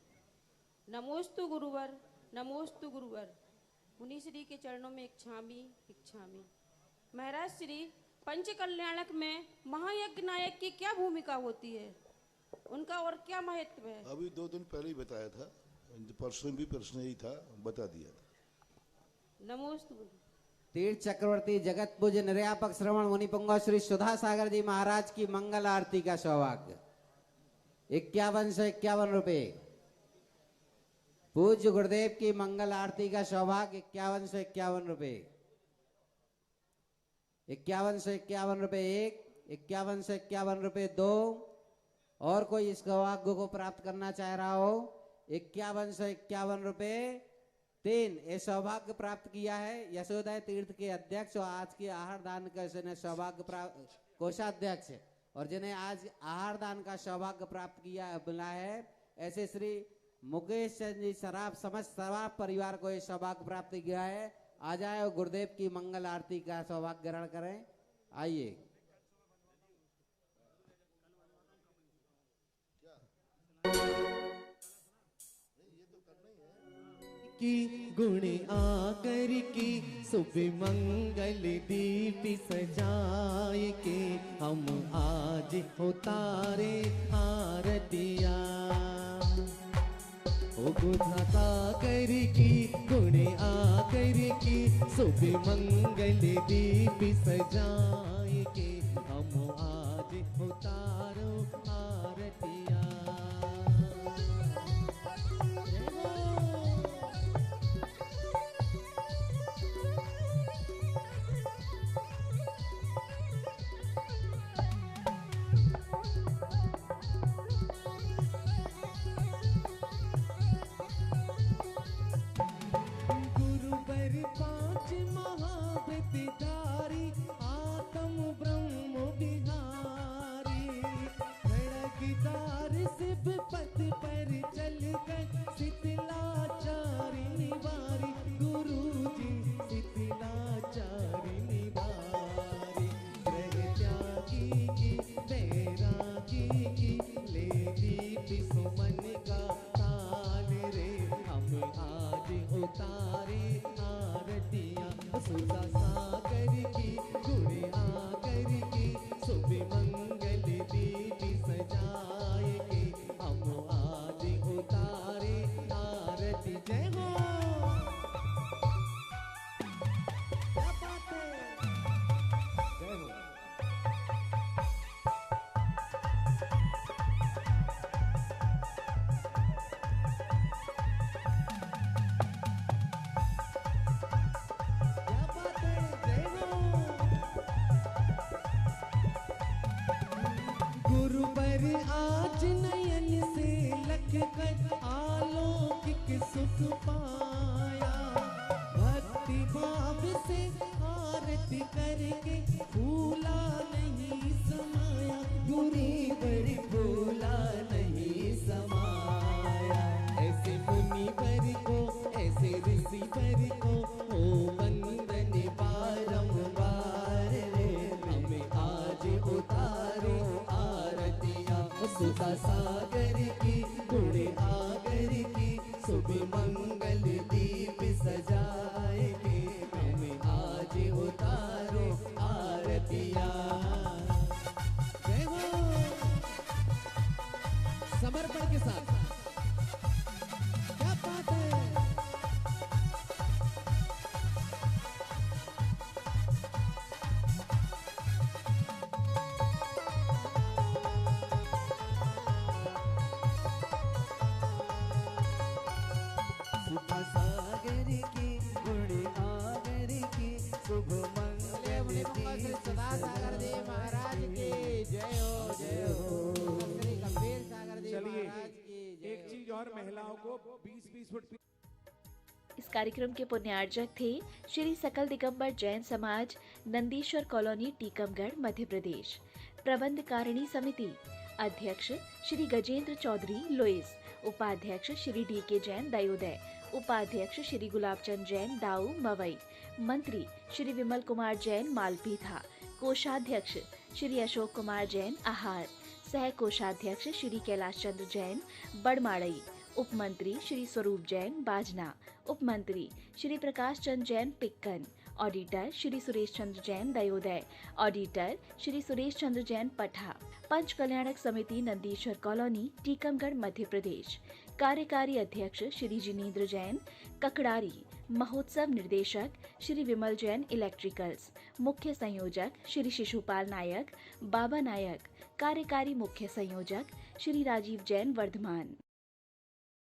नमोस्तु गुरुवर, नमोस्तु गुरुवर। मुनि श्री के चरणों में इच्छामी इच्छामी। महाराज श्री, पंच कल्याणक में महायज्ञ नायक की क्या भूमिका होती है, उनका और क्या महत्व है? अभी 2 दिन पहले ही बताया था, परसों भी प्रश्न ही था, बता दिया था। नमोस्तु। तीर्थ चक्रवर्ती जगत पूज्य निर्यापक श्रवण मुनि पुंगव श्री सुधा सागर जी महाराज की मंगल आरती का सौभाग्य 5151 रुपए। पूज्य गुरुदेव की मंगल आरती का सौभाग्य 5151 रुपए। 5151 रुपए 1, 5151 रुपए 2। और कोई इस सौभाग्य को प्राप्त करना चाह रहा हो? 5151 रुपए 3। ये सौभाग्य प्राप्त किया है यशोदय तीर्थ के अध्यक्ष और आज के आहार दान का सौभाग्य प्राप्त कोषाध्यक्ष, और जिन्हें आज आहार दान का सौभाग्य प्राप्त किया मिला है ऐसे श्री मुकेश चंद जी सराफ, समस्त सराफ परिवार को ये सौभाग्य प्राप्त किया है। आ जाए और गुरुदेव की मंगल आरती का सौभाग्य ग्रहण करें। आइए। की गुण आकर की शुभ मंगल दीप सजाए के हम आज उतारे आरतिया। ओ बुझाता कर की गुण आकर की शुभ मंगल दीप सजाए के हम आज उतारो आरतिया। पांच महाव्रतधारी आत्म ब्रह्म बिहारी, खड़गदार शिव पथ पर चल कर शीतलाचारी निवारी। गुरु जी शीतलाचारी निवारी, ग्रह त्यागी की बैरागी की ले दीप सुमन का ताल रे। हम आज उतारे सुधा सागर की गुण आकर की शुभ मंगल दीप सजाए के हम आज पर आज नयन से लख कर अलौकिक सुख पाया। भक्ति भाव से आरती करके भूला नहीं समाया, गुरुवर भूला नहीं समाया। ऐसे मुनिवर को ऐसे ऋषिवर को ओ वंदन बारंबार रे। हमें आज उतारो आरतियाँ सुधा सागर की, गुण आगर की, शुभ मंगल दीप सजाएंगे। हमें आज उतारो आरतियाँ। जय हो। समर्पण के साथ क्या बात है। सुधा सागर की, गुण आगर की, शुभ मंगल सदा सागर देव महाराज की जय हो, जय हो। श्री गंभीर सागर देव महाराज की जय। एक चीज और, महिलाओं को 20-20 फुट इस कार्यक्रम के पुण्यार्जक थे श्री सकल दिगंबर जैन समाज, नंदीश्वर कॉलोनी, टीकमगढ़, मध्य प्रदेश। प्रबंध कारिणी समिति अध्यक्ष श्री गजेंद्र चौधरी, लुइस। उपाध्यक्ष श्री डी.के. जैन, दयोदय। उपाध्यक्ष श्री गुलाबचंद जैन, दाऊ, मवई। मंत्री श्री विमल कुमार जैन, मालपीथा। कोषाध्यक्ष श्री अशोक कुमार जैन, आहार। सह कोषाध्यक्ष श्री कैलाश चंद्र जैन, बड़माड़ई। उपमंत्री श्री स्वरूप जैन, बाजना। उपमंत्री श्री प्रकाश चंद्र जैन, पिक्कन। ऑडिटर श्री सुरेश चंद्र जैन, दयोदय। ऑडिटर श्री सुरेश चंद्र जैन, पठा। पंच कल्याणक समिति, नंदीश्वर कॉलोनी, टीकमगढ़, मध्य प्रदेश। कार्यकारी अध्यक्ष श्री जिनेंद्र जैन, ककड़ारी। महोत्सव निर्देशक श्री विमल जैन, इलेक्ट्रिकल्स। मुख्य संयोजक श्री शिशुपाल नायक, बाबा नायक। कार्यकारी मुख्य संयोजक श्री राजीव जैन, वर्धमान।